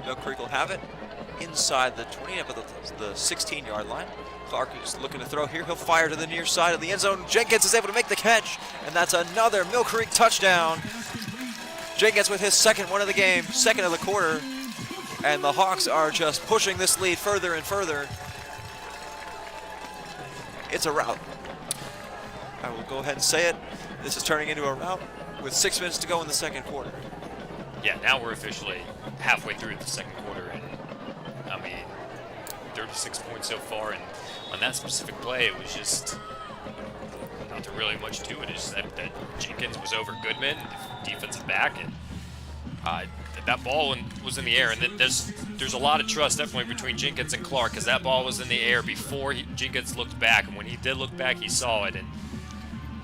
Mill Creek will have it inside the 20, up at the 16-yard line. Clark is looking to throw here. He'll fire to the near side of the end zone. Jenkins is able to make the catch, and that's another Mill Creek touchdown. Jenkins with his second one of the game, second of the quarter, and the Hawks are just pushing this lead further and further. It's a rout. I will go ahead and say it. This is turning into a rout with 6 minutes to go in the second quarter. Yeah, now we're officially halfway through the second quarter, and 36 points so far, and on that specific play, it was just not really much to it. It's just that Jenkins was over Goodman, the defensive back, and that ball was in the air, and there's a lot of trust definitely between Jenkins and Clark, because that ball was in the air before Jenkins looked back, and when he did look back, he saw it and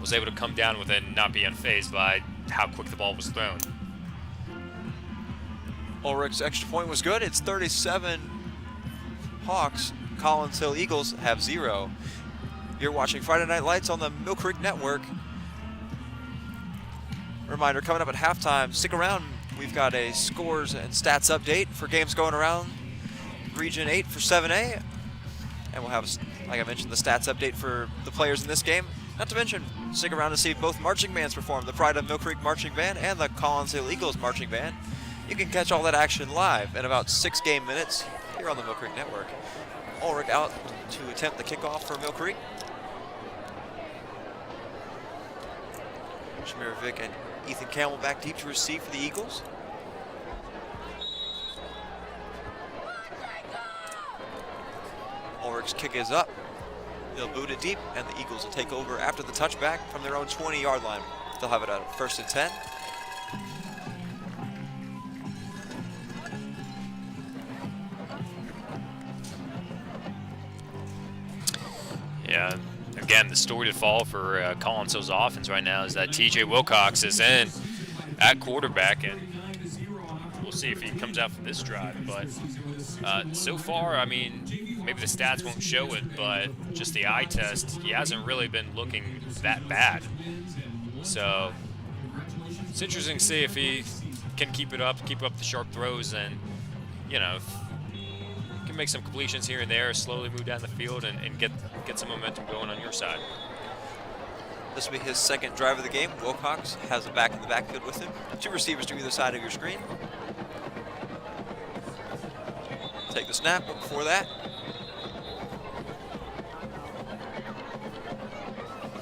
was able to come down with it and not be unfazed by how quick the ball was thrown. Ulrich's extra point was good. It's 37 Hawks. Collins Hill Eagles have 0. You're watching Friday Night Lights on the Mill Creek Network. Reminder, coming up at halftime, stick around. We've got a scores and stats update for games going around Region 8 for 7A. And we'll have, like I mentioned, the stats update for the players in this game. Not to mention, stick around to see both marching bands perform, the Pride of Mill Creek Marching Band and the Collins Hill Eagles Marching Band. You can catch all that action live in about 6 game minutes here on the Mill Creek Network. Ulrich out to attempt the kickoff for Mill Creek. Shamir Vick and Ethan Campbell back deep to receive for the Eagles. Ulrich's kick is up. They'll boot it deep, and the Eagles will take over after the touchback from their own 20-yard line. They'll have it at 1st and 10. Yeah. Again, the story to follow for Collins Hill's offense right now is that T.J. Wilcox is in at quarterback, and we'll see if he comes out for this drive. But so far, I mean, maybe the stats won't show it, but just the eye test, he hasn't really been looking that bad. So it's interesting to see if he can keep up the sharp throws, and can make some completions here and there, slowly move down the field, and get some momentum going on your side. This will be his second drive of the game. Wilcox has a back in the backfield with him. 2 receivers to either side of your screen. Take the snap, look for that.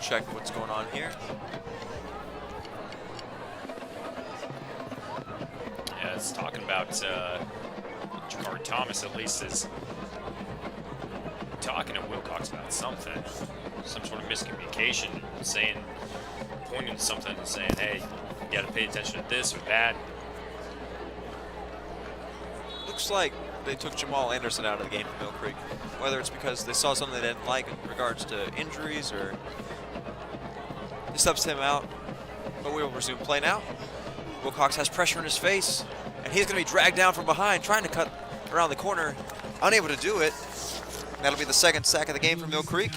Check what's going on here. Yeah, it's talking about Jakari Thomas at least is talking to Wilcox about something, some sort of miscommunication, pointing to something and saying, hey, you got to pay attention to this or that. Looks like they took Jamal Anderson out of the game from Mill Creek, whether it's because they saw something they didn't like in regards to injuries or they subs him out. But we will resume play now. Wilcox has pressure in his face, and he's going to be dragged down from behind, trying to cut around the corner, unable to do it. That'll be the second sack of the game for Mill Creek.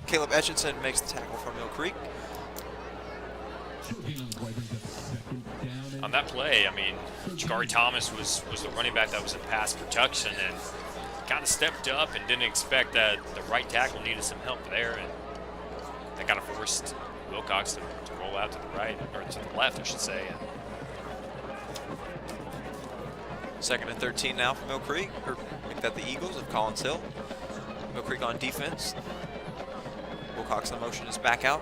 Caleb Etchinson makes the tackle for Mill Creek. On that play, I mean, Jakari Thomas was the running back that was in pass protection and kind of stepped up and didn't expect that the right tackle needed some help there, and that kind of forced Wilcox to roll out to the right, or to the left, I should say. Second and 13 now for Mill Creek, or make that the Eagles of Collins Hill. Mill Creek on defense. Wilcox in motion is back out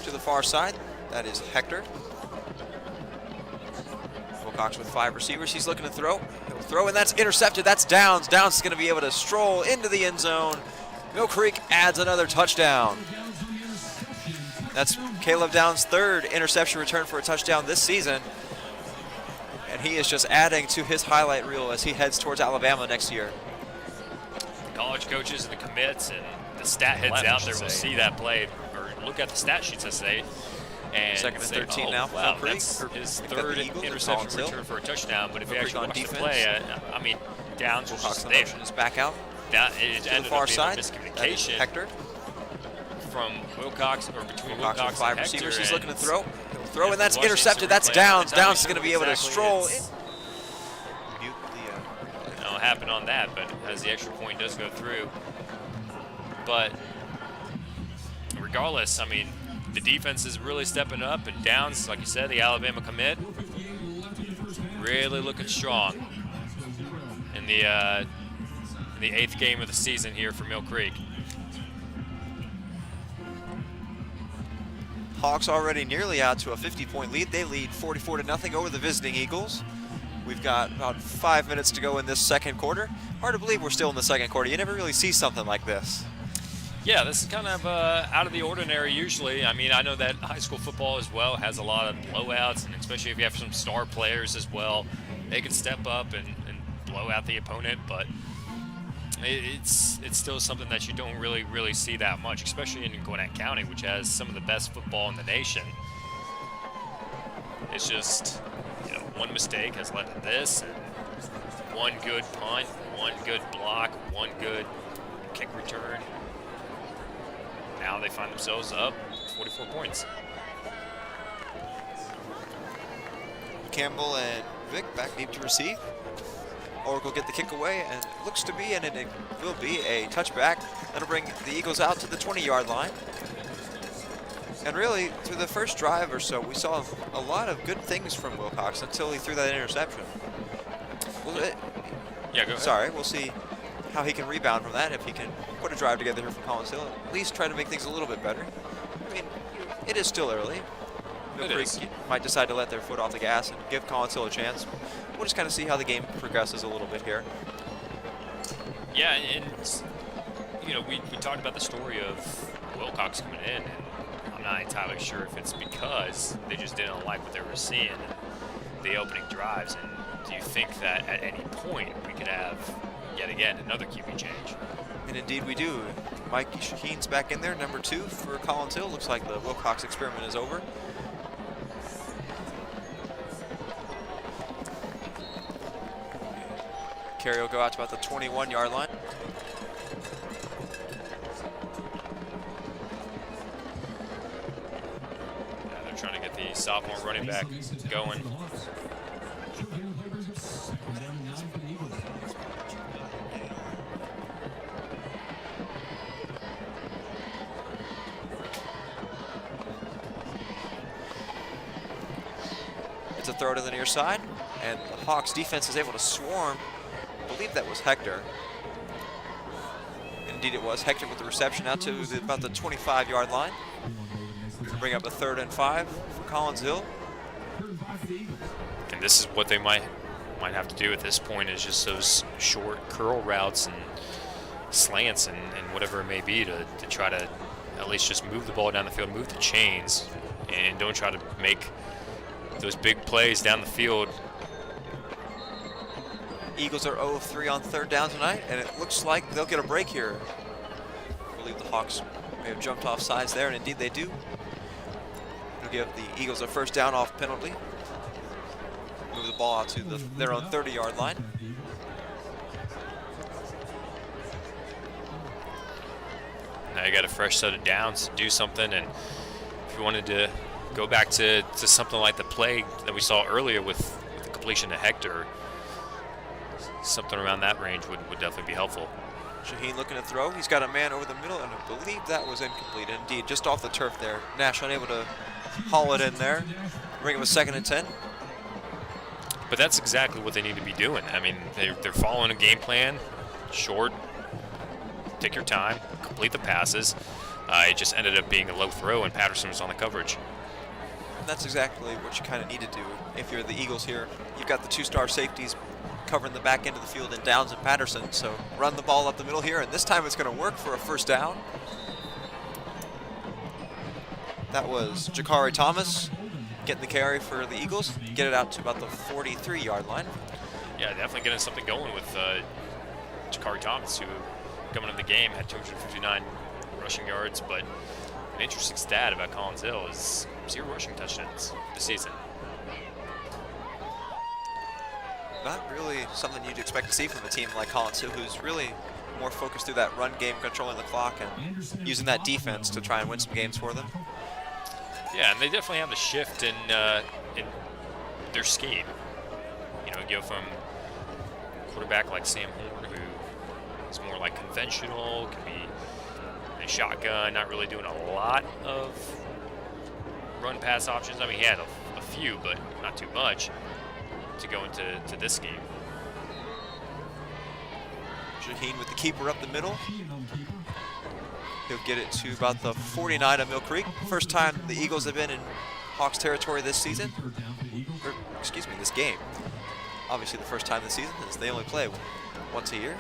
to the far side. That is Hector. Wilcox with 5 receivers. He's looking to throw. He'll throw, and that's intercepted. That's Downs. Downs is going to be able to stroll into the end zone. Mill Creek adds another touchdown. That's Caleb Downs' 3rd interception return for a touchdown this season. And he is just adding to his highlight reel as he heads towards Alabama next year. The college coaches and the commits and the stat heads out there will see that play, or look at the stat sheets, I say. And second and 13 oh, now for wow, Mill Creek. That's his 3rd interception return for a touchdown. But if you actually watch the play, I mean, Downs was just there. Is back out. It to ended the far up being side. a miscommunication Hector. From Wilcox, or between Wilcox with Wilcox 5 and Hector. receivers. He's looking to throw. He'll throw, Yeah, and that's watch the intercepted. That's replay. Downs. That's how Downs is we going to know be able to exactly stroll it's- in. Mute the, No, it happened on that, but as the extra point does go through. But regardless, I mean, the defense is really stepping up, and Downs, like you said, the Alabama commit, really looking strong in the 8th game of the season here for Mill Creek. Hawks already nearly out to a 50-point lead. They lead 44-0 over the visiting Eagles. We've got about 5 minutes to go in this second quarter. Hard to believe we're still in the second quarter. You never really see something like this. Yeah, this is kind of out of the ordinary usually. I mean, I know that high school football as well has a lot of blowouts, and especially if you have some star players as well, they can step up and blow out the opponent, but it's still something that you don't really see that much, especially in Gwinnett County, which has some of the best football in the nation. It's just, one mistake has led to this, and one good punt, one good block, one good kick return. Now they find themselves up 44 points. Campbell and Vic back deep to receive. Oracle get the kick away, and it looks to be, and it will be, a touchback. That'll bring the Eagles out to the 20-yard line. And really, through the first drive or so, we saw a lot of good things from Wilcox until he threw that interception. Yeah, go ahead. Sorry, we'll see how he can rebound from that, if he can put a drive together here for Collins Hill. At least try to make things a little bit better. I mean, it is still early. Mill Creek might decide to let their foot off the gas and give Collins Hill a chance. We'll just kind of see how the game progresses a little bit here. Yeah, and we talked about the story of Wilcox coming in, and I'm not entirely sure if it's because they just didn't like what they were seeing in the opening drives. And do you think that at any point we could have, yet again, another QB change? And indeed we do. Mike Shaheen's back in there, number 2 for Collins Hill. Looks like the Wilcox experiment is over. Carry will go out to about the 21-yard line. Yeah, they're trying to get the sophomore running back going. It's a throw to the near side, and the Hawks defense is able to swarm. I believe that was Hector. Indeed it was. Hector with the reception out to about the 25-yard line. Bring up a 3rd and 5 for Collins Hill. And this is what they might have to do at this point, is just those short curl routes and slants and whatever it may be to try to at least just move the ball down the field, move the chains, and don't try to make those big plays down the field. Eagles are 0 of 3 on 3rd down tonight, and it looks like they'll get a break here. I believe the Hawks may have jumped off sides there, and indeed they do. It'll give the Eagles a 1st down off penalty. Move the ball out to their own 30-yard line. Now you got a fresh set of downs to do something, and if you wanted to go back to something like the play that we saw earlier with the completion to Hector, something around that range would definitely be helpful. Shaheen looking to throw. He's got a man over the middle, and I believe that was incomplete. Indeed, just off the turf there. Nash unable to haul it in there. Bring him a 2nd and 10. But that's exactly what they need to be doing. I mean, they're following a game plan, short, take your time, complete the passes. It just ended up being a low throw, and Patterson was on the coverage. And that's exactly what you kind of need to do if you're the Eagles here. You've got the 2-star safeties covering the back end of the field in Downs and Patterson, so run the ball up the middle here, and this time it's going to work for a 1st down. That was Jakari Thomas getting the carry for the Eagles, get it out to about the 43-yard line. Yeah, definitely getting something going with Jakari Thomas, who coming into the game had 259 rushing yards, but an interesting stat about Collins Hill is 0 rushing touchdowns this season. Not really something you'd expect to see from a team like Collins Hill, who's really more focused through that run game, controlling the clock, and using that defense to try and win some games for them. Yeah, and they definitely have a shift in their scheme. You know, go from a quarterback like Sam Horn, who is more like conventional, can be a shotgun, not really doing a lot of run-pass options. I mean, he had a few, but not too much, to go into this game. Shaheen with the keeper up the middle. He'll get it to about the 49 of Mill Creek. First time the Eagles have been in Hawks territory this season. Or, excuse me, this game. Obviously the first time this season, as they only play once a year.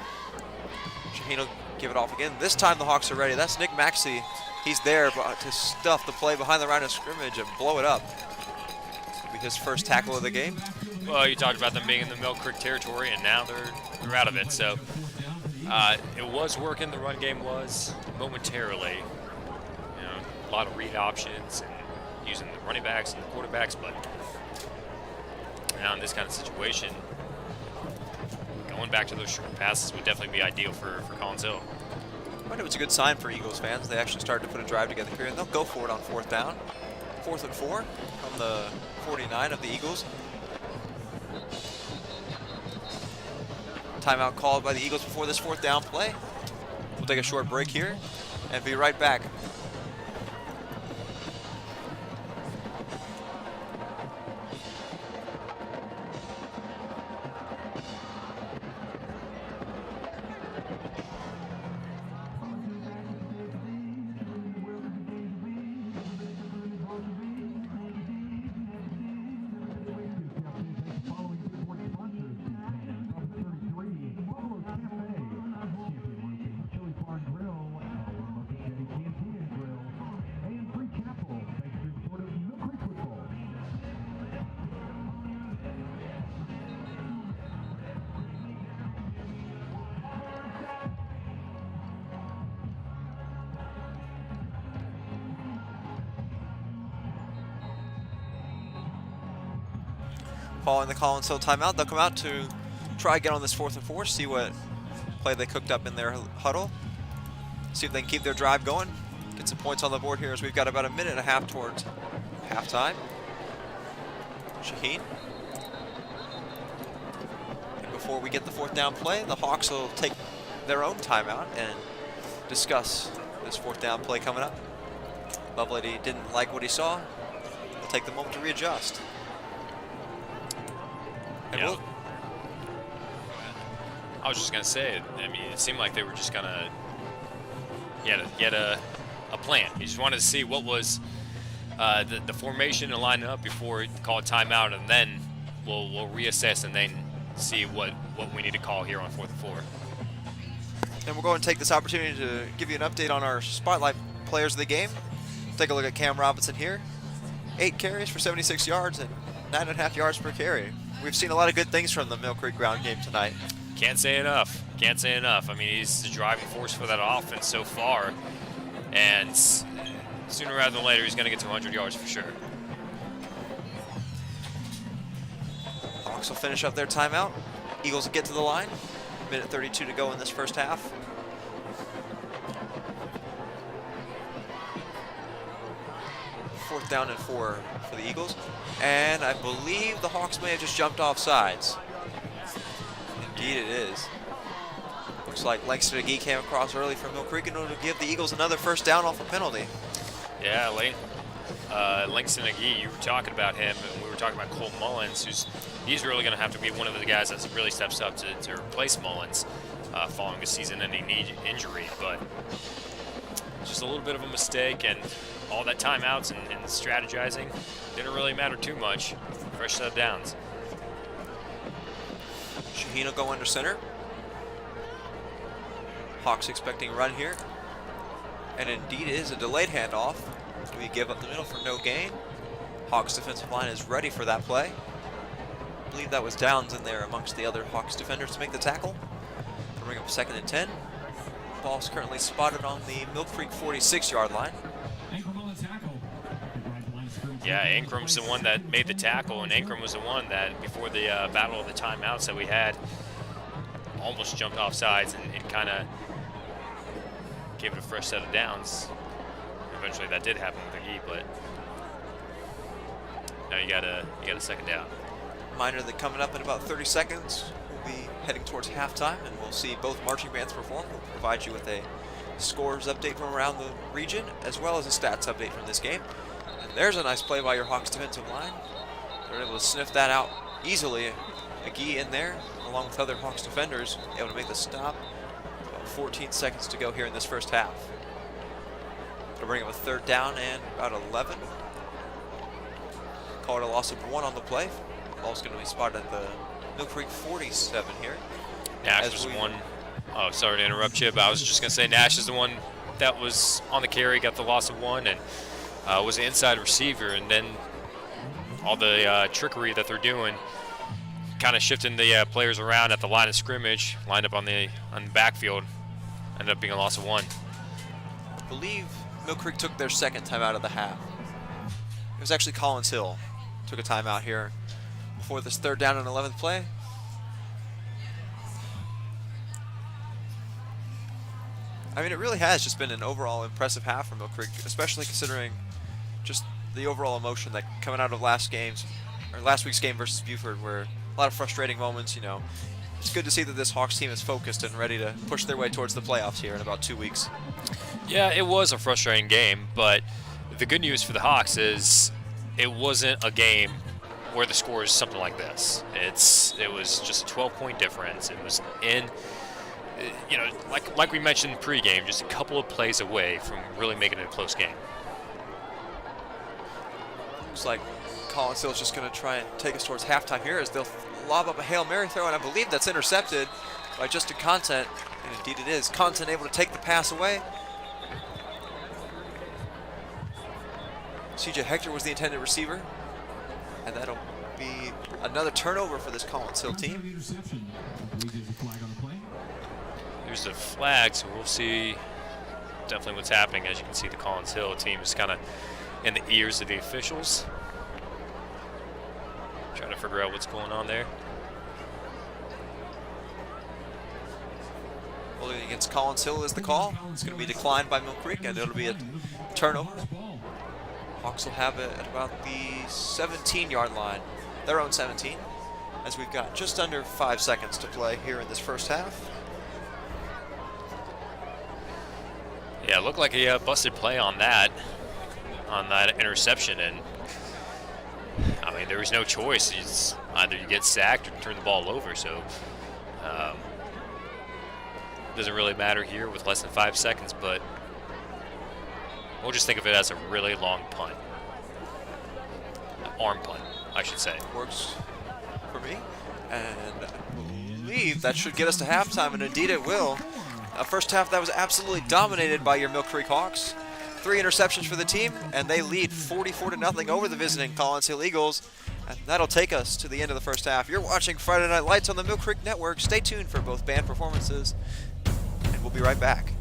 Shaheen will give it off again. This time the Hawks are ready. That's Nick Maxey. He's there to stuff the play behind the line of scrimmage and blow it up. It'll be his first tackle of the game. Well, you talked about them being in the Mill Creek territory, and now they're out of it. So it was working. The run game was momentarily. You know, a lot of read options and using the running backs and the quarterbacks, but now in this kind of situation, going back to those short passes would definitely be ideal for Collins Hill. I wonder if it's a good sign for Eagles fans. They actually started to put a drive together here, and they'll go for it on 4th down. 4th and 4 from the 49 of the Eagles. Timeout called by the Eagles before this 4th down play. We'll take a short break here and be right back. Following the Collins Hill timeout, they'll come out to try again on this 4th and 4, see what play they cooked up in their huddle. See if they can keep their drive going. Get some points on the board here as we've got about a minute and a half towards halftime. Shaheen. And before we get the 4th down play, the Hawks will take their own timeout and discuss this 4th down play coming up. Lovelady didn't like what he saw. He'll take the moment to readjust. And Yeah. I was just gonna say, I mean, it seemed like they were just gonna get a plan. You just wanted to see what was the formation and line up before you call a timeout, and then we'll reassess and then see what we need to call here on 4th and 4. And we'll go and take this opportunity to give you an update on our spotlight players of the game. Take a look at Cam Robinson here. 8 carries for 76 yards and 9.5 yards per carry. We've seen a lot of good things from the Mill Creek ground game tonight. Can't say enough. Can't say enough. I mean, he's the driving force for that offense so far, and sooner rather than later, he's going to get to 100 yards for sure. Hawks will finish up their timeout. Eagles will get to the line. Minute 32 to go in this first half. Fourth down and 4 for the Eagles. And I believe the Hawks may have just jumped off sides. Indeed it is. Looks like Langston McGee came across early from Mill Creek in order to give the Eagles another first down off a penalty. Yeah, Langston McGee, you were talking about him, and we were talking about Cole Mullins, he's really going to have to be one of the guys that really steps up to replace Mullins following a season-ending knee injury. But just a little bit of a mistake, and all that timeouts and strategizing didn't really matter too much. Fresh set of downs. Shaheen will go under center. Hawks expecting a run here. And indeed it is a delayed handoff. We give up the middle for no gain. Hawks defensive line is ready for that play. I believe that was Downs in there amongst the other Hawks defenders to make the tackle. They'll bring up 2nd and 10. Ball's currently spotted on the Mill Creek 46-yard line. Yeah, Ankram's the one that made the tackle, and Ankram was the one that, before the battle of the timeouts that we had, almost jumped off sides and kind of gave it a fresh set of downs. Eventually that did happen with McGee, but now you got a 2nd down. Reminder that coming up in about 30 seconds, we'll be heading towards halftime, and we'll see both marching bands perform. We'll provide you with a scores update from around the region, as well as a stats update from this game. And there's a nice play by your Hawks defensive line. They're able to sniff that out easily. McGee in there, along with other Hawks defenders, able to make the stop. About 14 seconds to go here in this first half. It'll bring up a 3rd down and about 11. Call it a loss of 1 on the play. Ball's going to be spotted at the Mill Creek 47 here. Nash was the one. Oh, sorry to interrupt you, but I was just going to say Nash is the one that was on the carry, got the loss of 1, and was an inside receiver. And then all the trickery that they're doing, kind of shifting the players around at the line of scrimmage, lined up on the backfield, ended up being a loss of 1. I believe Mill Creek took their 2nd timeout of the half. It was actually Collins Hill took a timeout here before this 3rd down and 11th play. I mean, it really has just been an overall impressive half from Mill Creek, especially considering just the overall emotion that coming out of last week's game versus Buford, where a lot of frustrating moments. You know, it's good to see that this Hawks team is focused and ready to push their way towards the playoffs here in about 2 weeks. Yeah, it was a frustrating game, but the good news for the Hawks is it wasn't a game where the score is something like this. It was just a 12-point difference. It was in, you know, like we mentioned pregame, just a couple of plays away from really making it a close game. Looks like Collins Hill's just going to try and take us towards halftime here as they'll lob up a Hail Mary throw, and I believe that's intercepted by Justin Content, and indeed it is. Content able to take the pass away. CJ Hector was the intended receiver, and that'll be another turnover for this Collins Hill team. There's a flag, so we'll see definitely what's happening. As you can see, the Collins Hill team is kind of in the ears of the officials, Trying to figure out what's going on there. Holding against Collins Hill is the call. It's going to be declined by Mill Creek, and it'll be a turnover. Hawks will have it at about the 17-yard line, their own 17, as we've got just under 5 seconds to play here in this first half. Yeah, it looked like a busted play on that interception, and I mean there was no choice. It's either you get sacked or turn the ball over. So doesn't really matter here with less than 5 seconds, but we'll just think of it as a really long punt, arm punt, I should say. Works for me, and I believe that should get us to halftime, and indeed it will. A first half that was absolutely dominated by your Mill Creek Hawks. 3 interceptions for the team, and they lead 44-0 over the visiting Collins Hill Eagles. And that'll take us to the end of the first half. You're watching Friday Night Lights on the Mill Creek Network. Stay tuned for both band performances, and we'll be right back.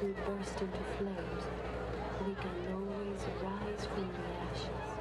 we burst into flames, we can always rise from the ashes.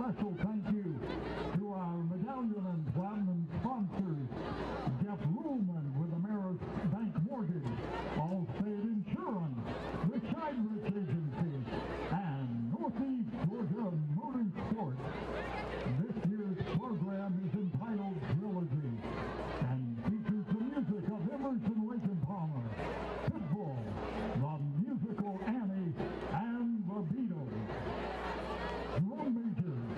special thank you to our medallion and platinum sponsors, Jeff Ruhlman with Ameris Bank Mortgage, Allstate Insurance, the Shine-Rich Agency, and Northeast Georgia Motorsports. This year's program is entitled Trilogy and features the music of Emerson Lake and Palmer, Pitbull, the musical Annie, and the Beatles. Drum majors,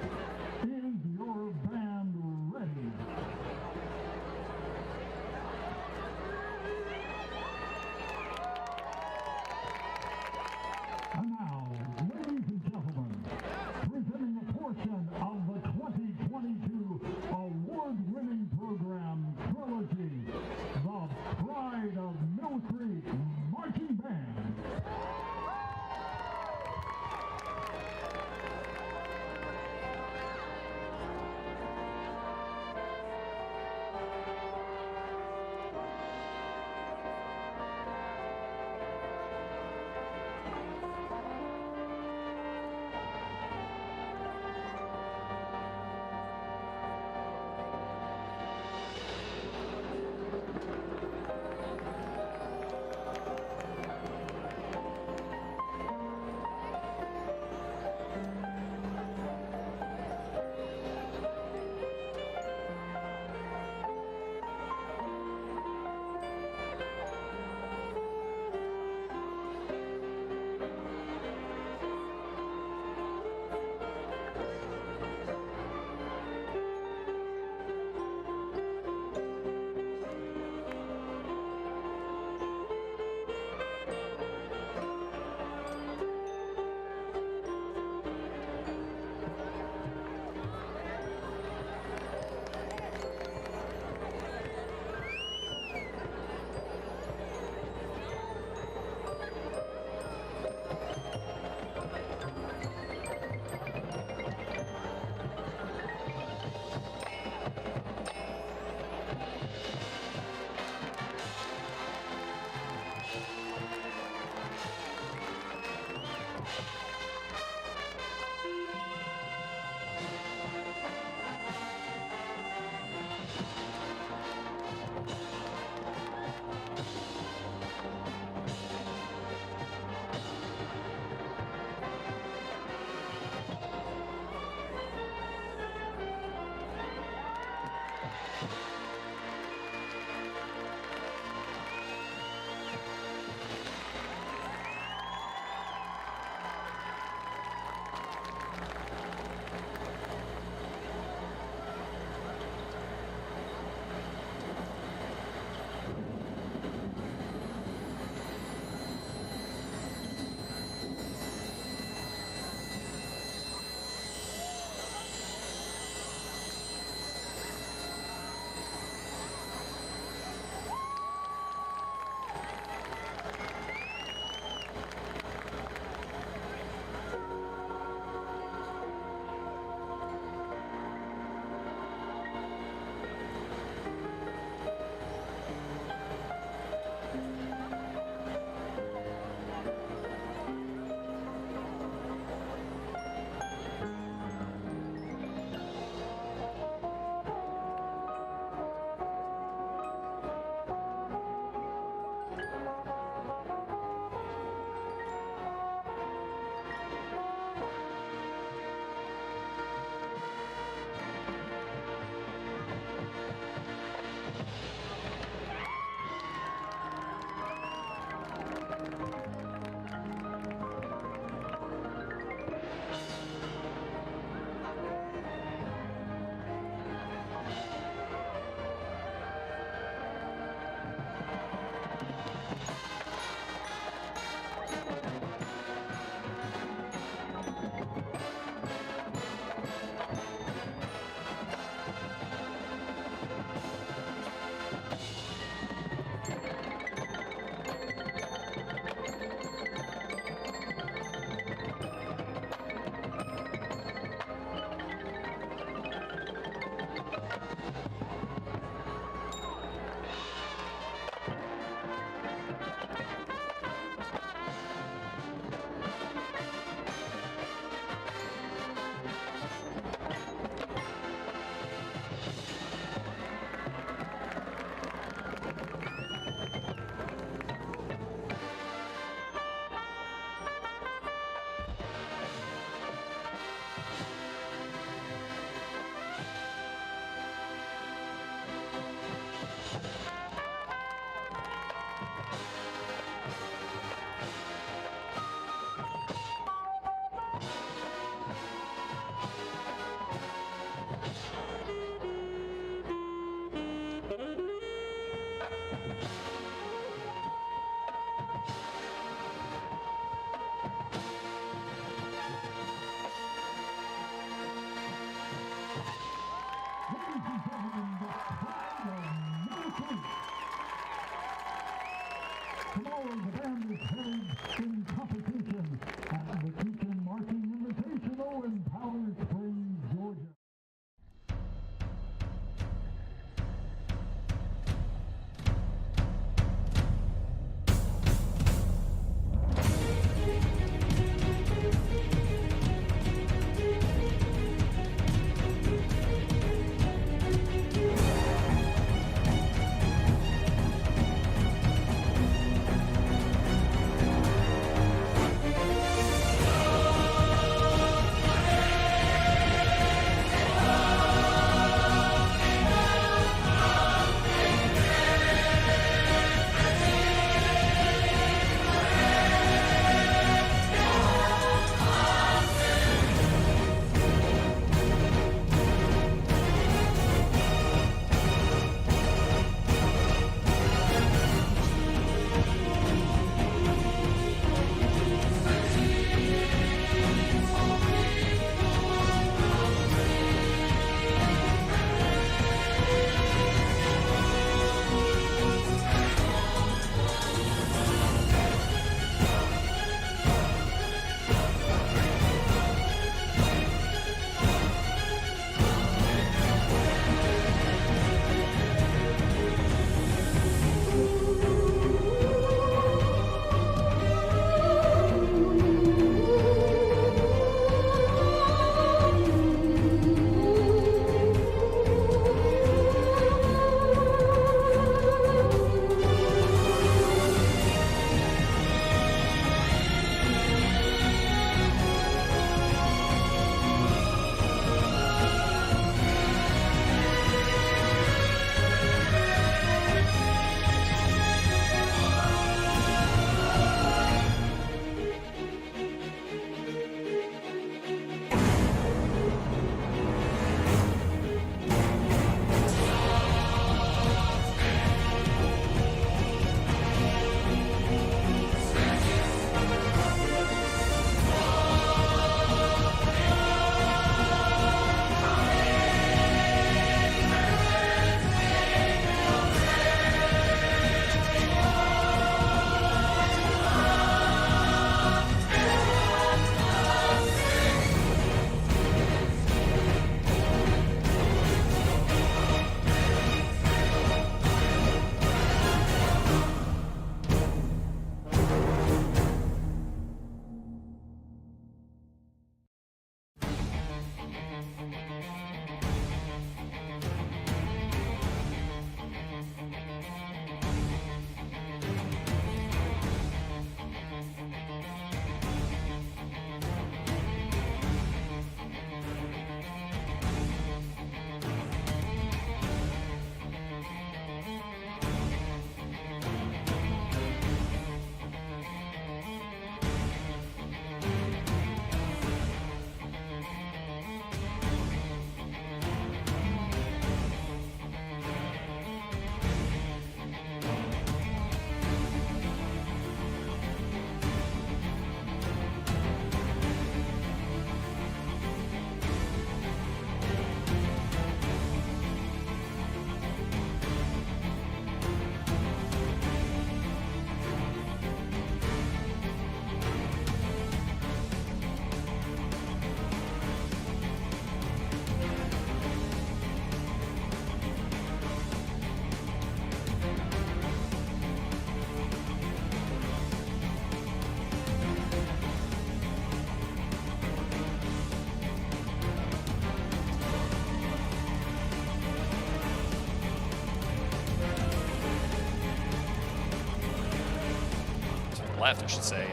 left, I should say.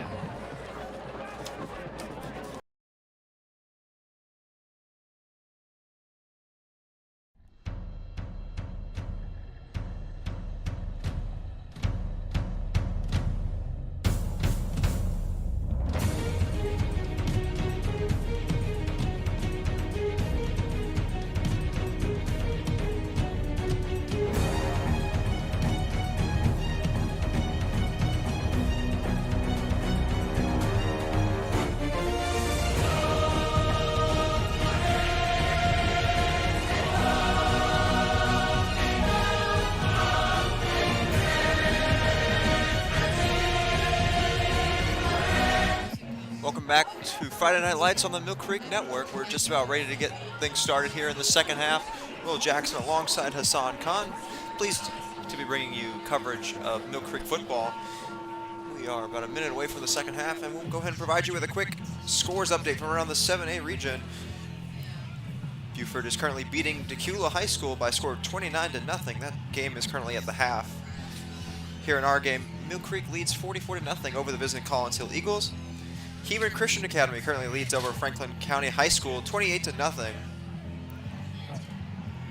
Welcome back to Friday Night Lights on the Mill Creek Network. We're just about ready to get things started here in the second half. Will Jackson alongside Hassan Khan. Pleased to be bringing you coverage of Mill Creek football. We are about a minute away from the second half, and we'll go ahead and provide you with a quick scores update from around the 7A region. Buford is currently beating Decula High School by a score of 29-0. That game is currently at the half. Here in our game, Mill Creek leads 44-0 over the visiting Collins Hill Eagles. Hebron Christian Academy currently leads over Franklin County High School 28-0.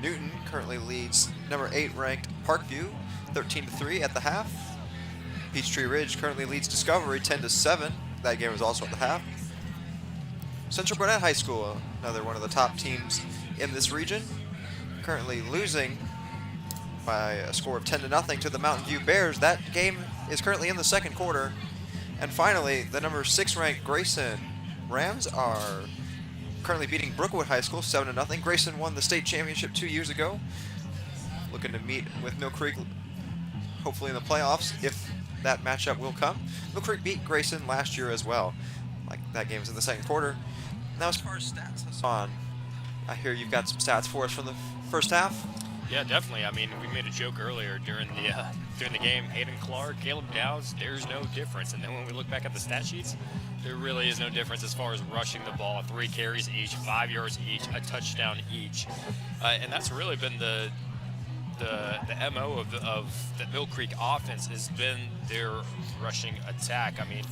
Newton currently leads number 8 ranked Parkview 13-3 at the half. Peachtree Ridge currently leads Discovery 10-7. That game was also at the half. Central Gwinnett High School, another one of the top teams in this region, currently losing by a score of 10-0 to the Mountain View Bears. That game is currently in the second quarter. And finally, the number 6 ranked Grayson Rams are currently beating Brookwood High School 7-0. Grayson won the state championship 2 years ago. Looking to meet with Mill Creek hopefully in the playoffs if that matchup will come. Mill Creek beat Grayson last year as well. Like that game was in the second quarter. Now as far as stats, Hassan, I hear you've got some stats for us from the first half. Yeah, definitely. I mean, we made a joke earlier during the game. Hayden Clark, Caleb Dowds, there's no difference. And then when we look back at the stat sheets, there really is no difference as far as rushing the ball. 3 carries each, 5 yards each, a touchdown each. And that's really been the MO of the Mill Creek offense has been their rushing attack. I mean,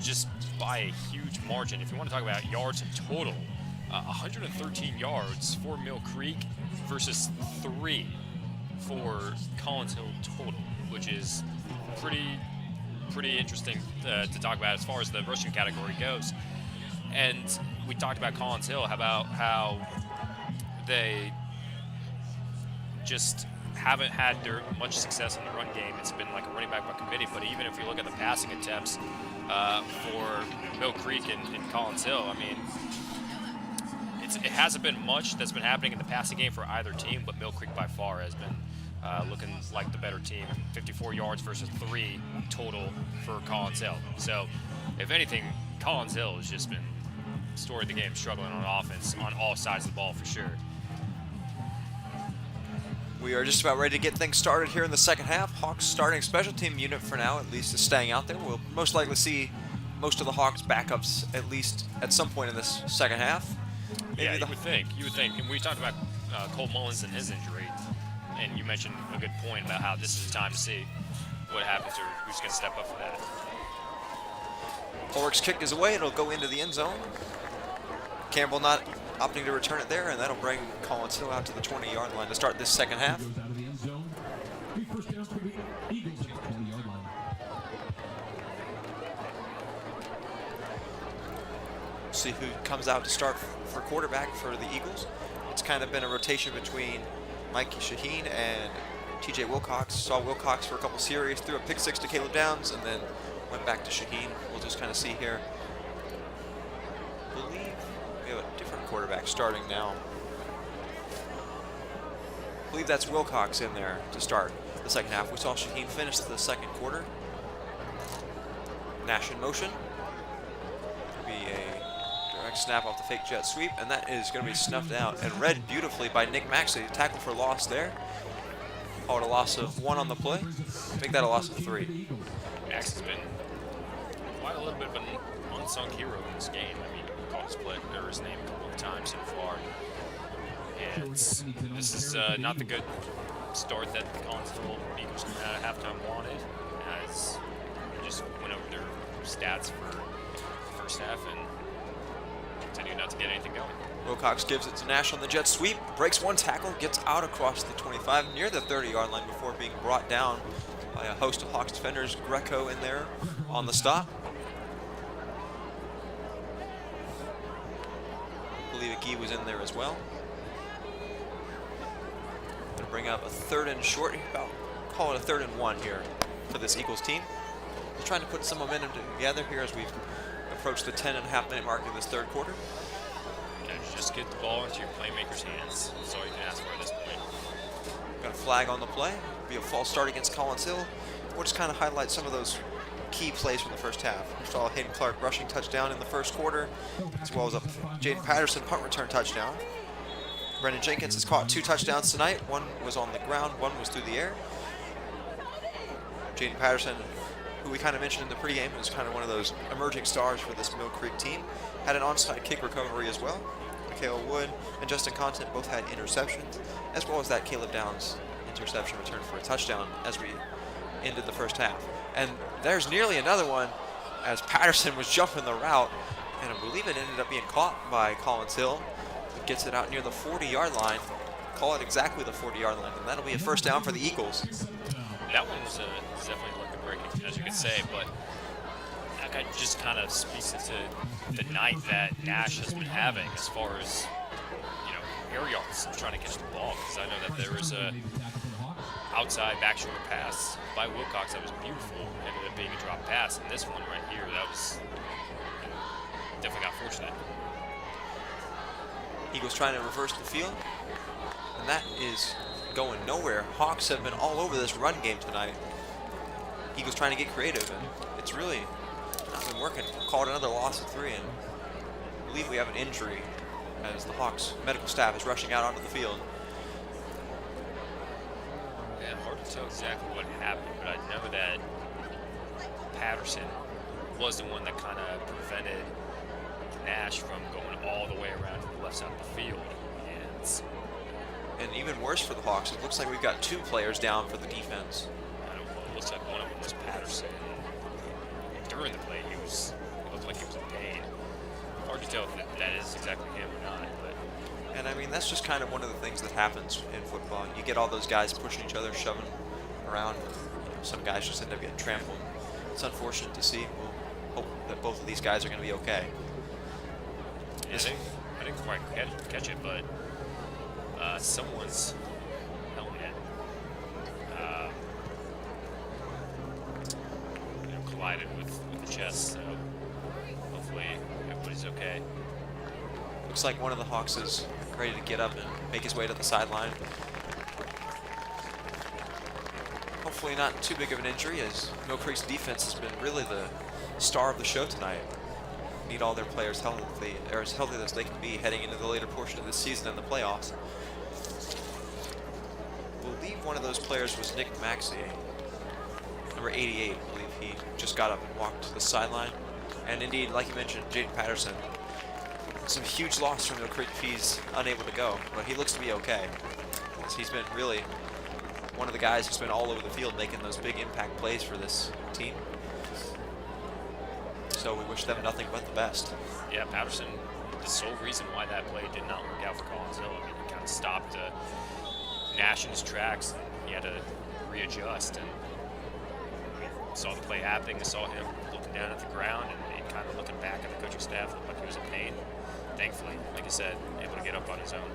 just by a huge margin. If you want to talk about yards in total, 113 yards for Mill Creek versus 3 for Collins Hill total, which is pretty interesting to talk about as far as the rushing category goes. And we talked about Collins Hill, about how they just haven't had much success in the run game. It's been like a running back by committee. But even if you look at the passing attempts for Mill Creek and Collins Hill, I mean, it hasn't been much that's been happening in the passing game for either team, but Mill Creek by far has been looking like the better team. 54 yards versus 3 total for Collins Hill. So, if anything, Collins Hill has just been story of the game, struggling on offense on all sides of the ball for sure. We are just about ready to get things started here in the second half. Hawks starting special team unit for now, at least, is staying out there. We'll most likely see most of the Hawks backups at least at some point in this second half. Maybe yeah, you would think. And we talked about Cole Mullins and his injury, and you mentioned a good point about how this is the time to see what happens or who's going to step up for that. Ulrich's kick is away. It'll go into the end zone. Campbell not opting to return it there, and that'll bring Collins Hill out to the 20-yard line to start this second half. Goes out of the end zone. Big first down for the Eagles at the 20-yard line. See who comes out to start for quarterback for the Eagles. It's kind of been a rotation between Mikey Shaheen and TJ Wilcox. Saw Wilcox for a couple series, threw a pick 6 to Caleb Downs, and then went back to Shaheen. We'll just kind of see here. I believe we have a different quarterback starting now. I believe that's Wilcox in there to start the second half. We saw Shaheen finish the second quarter. Nash in motion. Be a direct snap off the fake jet sweep, and that is going to be snuffed out and read beautifully by Nick Maxey. Tackle for loss there. Called a loss of 1 on the play. Make that a loss of 3. Max has been quite a little bit of an unsung hero in this game. I mean, called his name a couple of times so far. And this is not the good start that the Collinsville Eagles coming out of halftime wanted. As just when went over their stats for the first half and continue not to get anything going. Wilcox gives it to Nash on the jet sweep, breaks one tackle, gets out across the 25 near the 30-yard line before being brought down by a host of Hawks defenders. Greco in there on the stop. I believe Agee was in there as well. Going to bring up a 3rd and short, about call it a 3rd and 1 here for this Eagles team. Just trying to put some momentum together here as we approach the 10.5-minute mark of this 3rd quarter. Just get the ball into your playmakers' hands. That's all you can ask for at this point. Got a flag on the play. Be a false start against Collins Hill. We'll just kind of highlight some of those key plays from the first half. We saw Hayden Clark rushing touchdown in the first quarter, as well as a Jaden Patterson punt return touchdown. Brendan Jenkins has caught 2 touchdowns tonight. One was on the ground, one was through the air. Jaden Patterson, who we kind of mentioned in the pregame, is kind of one of those emerging stars for this Mill Creek team. Had an onside kick recovery as well. Mikhail Wood and Justin Contant both had interceptions, as well as that Caleb Downs interception return for a touchdown as we ended the first half. And there's nearly another one as Patterson was jumping the route, and I believe it ended up being caught by Collins Hill. He gets it out near the 40-yard line. Call it exactly the 40-yard line, and that'll be a first down for the Eagles. That one was definitely looking breaking, as you could say, but that just kind of speaks to the night that Nash has been having as far as, air yards trying to catch the ball, because I know that there was a outside back shoulder pass by Wilcox that was beautiful, ended up being a drop pass, and this one right here, that was definitely got fortunate. Eagles trying to reverse the field, and that is going nowhere. Hawks have been all over this run game tonight. Eagles trying to get creative, and it's really not been working. Called another loss of 3, and I believe we have an injury as the Hawks medical staff is rushing out onto the field. Yeah, hard to tell exactly what happened, but I know that Patterson was the one that kind of prevented Nash from going all the way around to the left side of the field. And even worse for the Hawks, it looks like we've got 2 players down for the defense. It looks like one of them was Patterson. During the play, it looked like he was in pain. Hard to tell if that is exactly him or not. But And I mean, that's just kind of one of the things that happens in football. You get all those guys pushing each other, shoving around. Some guys just end up getting trampled. It's unfortunate to see. We'll hope that both of these guys are going to be okay. I didn't quite catch it, but someone's helmet collided with the chest, so hopefully everybody's okay. Looks like one of the Hawks is ready to get up and make his way to the sideline. Hopefully not too big of an injury, as Mill Creek's defense has been really the star of the show tonight. Need all their players healthy, or as healthy as they can be heading into the later portion of this season and the playoffs. I believe one of those players was Nick Maxey, number 88. I believe he just got up and walked to the sideline. And indeed, like you mentioned, Jaden Patterson, some huge loss from Mill Creek if he's unable to go, but he looks to be okay. As he's been really one of the guys who's been all over the field making those big impact plays for this team. So we wish them nothing but the best. Yeah, Patterson, the sole reason why that play did not work out for Collins Hill. I mean, he kind of stopped Nash in his tracks, and he had to readjust. And we saw the play happening. I saw him looking down at the ground and kind of looking back at the coaching staff, looked like he was in pain. Thankfully, like you said, able to get up on his own.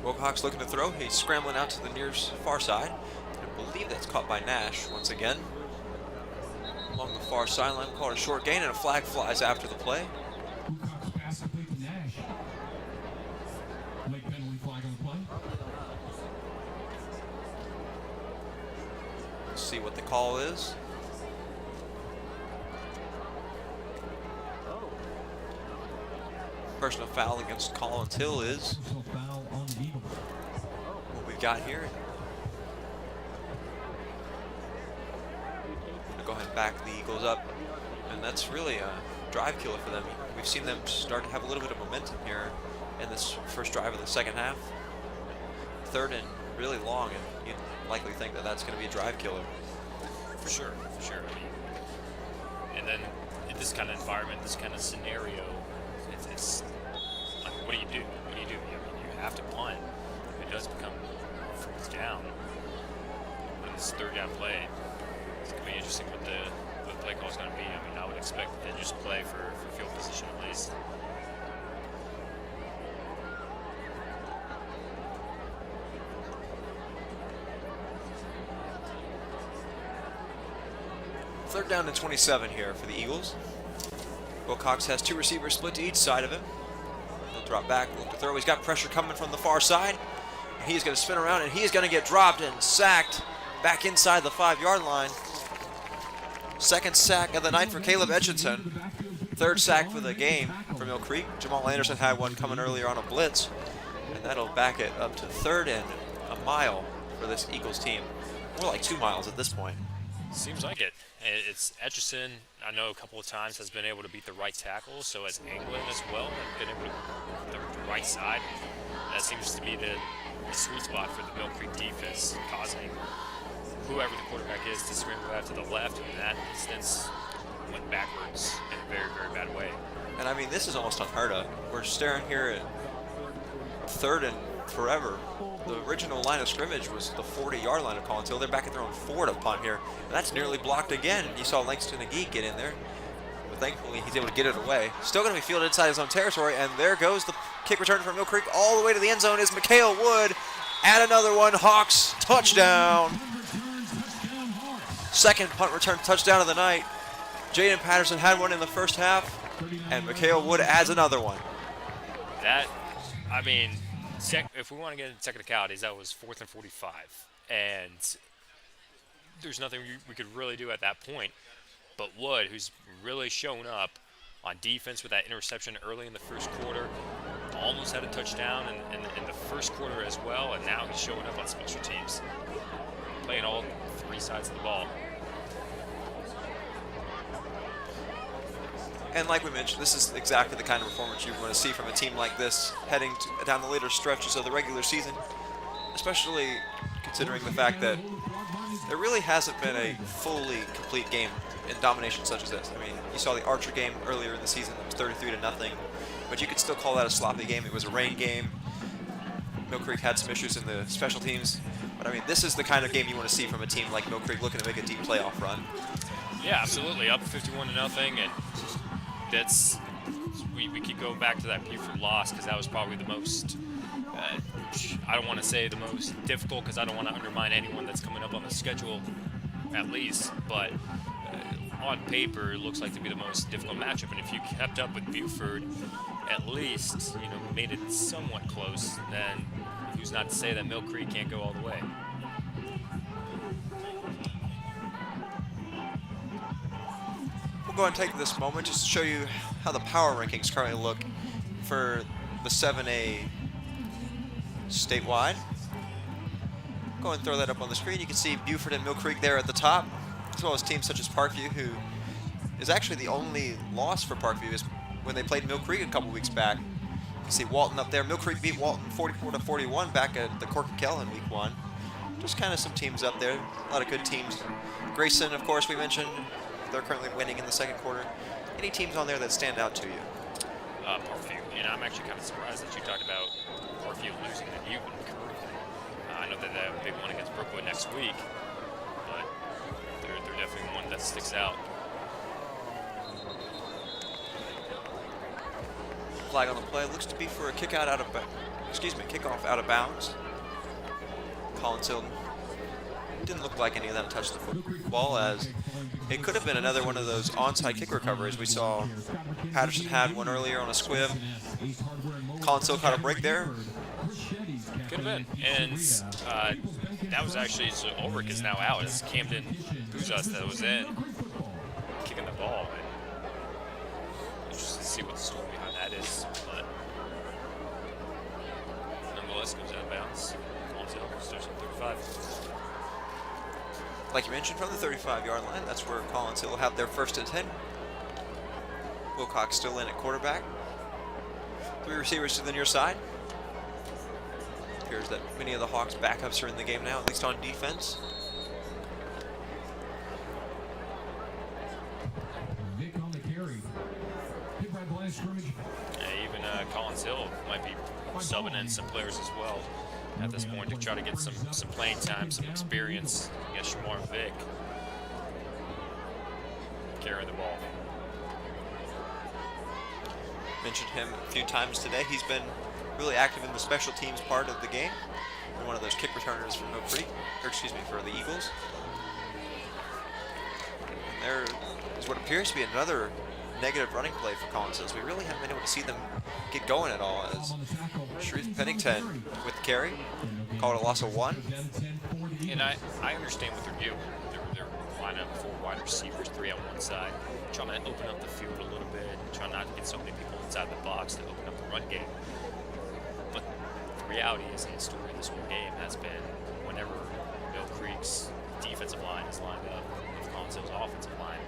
Wilcox looking to throw. He's scrambling out to the near far side. I believe that's caught by Nash once again. Along the far sideline, we'll call it a short gain, and a flag flies after the play. Wilcox pass complete to Nash. Late penalty flag on the play. Let's see what the call is. Personal foul against Collins Hill is Personal foul on the Eagles. what we've got here. Go ahead and back the Eagles up, and that's really a drive killer for them. We've seen them start to have a little bit of momentum here in this first drive of the second half. 3rd and really long, and you'd likely think that that's going to be a drive killer. For sure, for sure. I mean, and then in this kind of environment, this kind of scenario, it's like, what do you do? What do you do? I mean, you have to punt. If it does become fourth down, when this third down play, it's going to be interesting what the play call is going to be. I mean, I would expect that they just play for field position at least. Third down and 27 here for the Eagles. Wilcox has two receivers split to each side of him. He'll drop back, look to throw. He's got pressure coming from the far side. And he's going to spin around, and he's going to get dropped and sacked back inside the 5-yard line. Second sack of the night for Caleb Etchison. Third sack for the game for Mill Creek. Jamal Anderson had one coming earlier on a blitz. And that'll back it up to third and a mile for this Eagles team. More like 2 miles at this point. Seems like it. It's Etchison, I know a couple of times, has been able to beat the right tackle, so has England as well, and been able to the right side. That seems to be the sweet spot for the Mill Creek defense, causing whoever the quarterback is to scramble out to the left, and in that instance went backwards in a very, very bad way. And I mean, this is almost unheard of. We're staring here at third and forever. The original line of scrimmage was the 40-yard line of Collinsville. They're back at their own 4 to punt here. And that's nearly blocked again. You saw Langston McGee get in there. But thankfully, he's able to get it away. Still going to be fielded inside his own territory. And there goes the kick return from Mill Creek. All the way to the end zone is Mikhail Wood. Add another one. Hawks touchdown. Second punt return touchdown of the night. Jaden Patterson had one in the first half. And Mikhail Wood adds another one. That, I mean, if we want to get into technicalities, that was 4th and 45. And there's nothing we could really do at that point. But Wood, who's really shown up on defense with that interception early in the first quarter, almost had a touchdown in the first quarter as well, and now he's showing up on special teams, playing all 3 sides of the ball. And like we mentioned, this is exactly the kind of performance you want to see from a team like this heading down the later stretches of the regular season, especially considering the fact that there really hasn't been a fully complete game in domination such as this. I mean, you saw the Archer game earlier in the season. It was 33-0, but you could still call that a sloppy game. It was a rain game. Mill Creek had some issues in the special teams, but I mean, this is the kind of game you want to see from a team like Mill Creek looking to make a deep playoff run. Yeah, absolutely. Up 51-0, and that's we keep going back to that Buford loss because that was probably the most I don't want to say the most difficult because I don't want to undermine anyone that's coming up on the schedule at least, but on paper it looks like to be the most difficult matchup, and if you kept up with Buford at least, you know, made it somewhat close, then who's not to say that Mill Creek can't go all the way. We'll go ahead and take this moment just to show you how the power rankings currently look for the 7A statewide. Go ahead and throw that up on the screen. You can see Buford and Mill Creek there at the top, as well as teams such as Parkview, who is actually the only loss for Parkview is when they played Mill Creek a couple weeks back. You can see Walton up there. Mill Creek beat Walton 44-41 back at the Cork and Kell in week 1. Just kind of some teams up there, a lot of good teams. Grayson, of course, we mentioned. They're currently winning in the second quarter. Any teams on there that stand out to you? Parkview, and I'm actually kind of surprised that you talked about Parkview losing to Newton currently. I know that they have a big one against Brookwood next week, but they're definitely one that sticks out. Flag on the play looks to be for a kickoff out of bounds. Collinsville didn't look like any of them touched the football, as it could have been another one of those onside kick recoveries. We saw Patterson had one earlier on a squib. Collinsville caught a break there. Could have been, and that was actually, so Ulrich is now out. It's Camden Buzas that was in, kicking the ball. And interested to see what the story behind that is, but nonetheless goes out of bounds. Collinsville starts at 35. Like you mentioned, from the 35-yard line, that's where Collinsville will have their 1st and 10. Wilcox still in at quarterback. 3 receivers to the near side. Appears that many of the Hawks' backups are in the game now, at least on defense. Even Collins Hill might be subbing in some players as well at this point to try to get some playing time, some experience against Shamar Vick carrying the ball. Mentioned him a few times today. He's been really active in the special teams part of the game. Been one of those kick returners for Mill Creek, or excuse me, for the Eagles. And there is what appears to be another negative running play for Collins Hills. We really haven't been able to see them get going at all, as Sharif Pennington with the carry, called a loss of 1. And I understand what they're doing. They're lining up 4 wide receivers, 3 on one side, trying to open up the field a little bit, trying not to get so many people inside the box to open up the run game. But the reality is, the story of this whole game has been whenever Mill Creek's defensive line is lined up with Collins Hill's offensive line,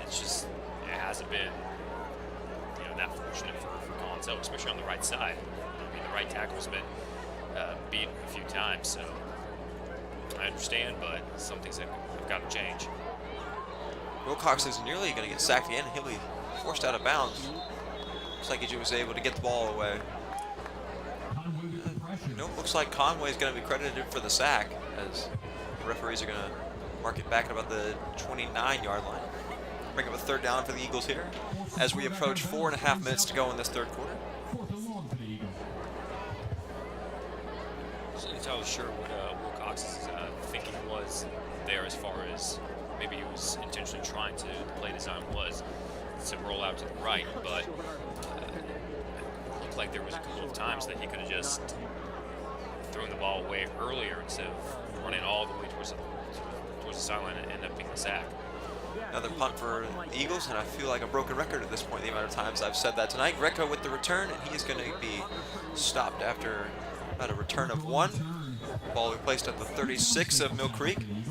it's just, it hasn't been, that fortunate for Collins Hill, especially on the right side. I mean, the right tackle's been beat a few times, so I understand, but some things have got to change. Wilcox is nearly going to get sacked again. He'll be forced out of bounds. Looks like he was able to get the ball away. Nope, looks like Conway is going to be credited for the sack, as the referees are going to mark it back at about the 29-yard line. Bring up a 3rd down for the Eagles here, as we approach 4.5 minutes to go in this 3rd quarter. Not entirely sure what Wilcox's thinking was there, as far as maybe he was intentionally trying to, the play design was to roll out to the right, but it looked like there was a couple of times that he could have just thrown the ball away earlier instead of running all the way towards the sideline and end up being a sack. Another punt for the Eagles, and I feel like a broken record at this point, the amount of times I've said that tonight. Greco with the return, and he is going to be stopped after about a return of 1. Ball will be placed at the 36 of Mill Creek. And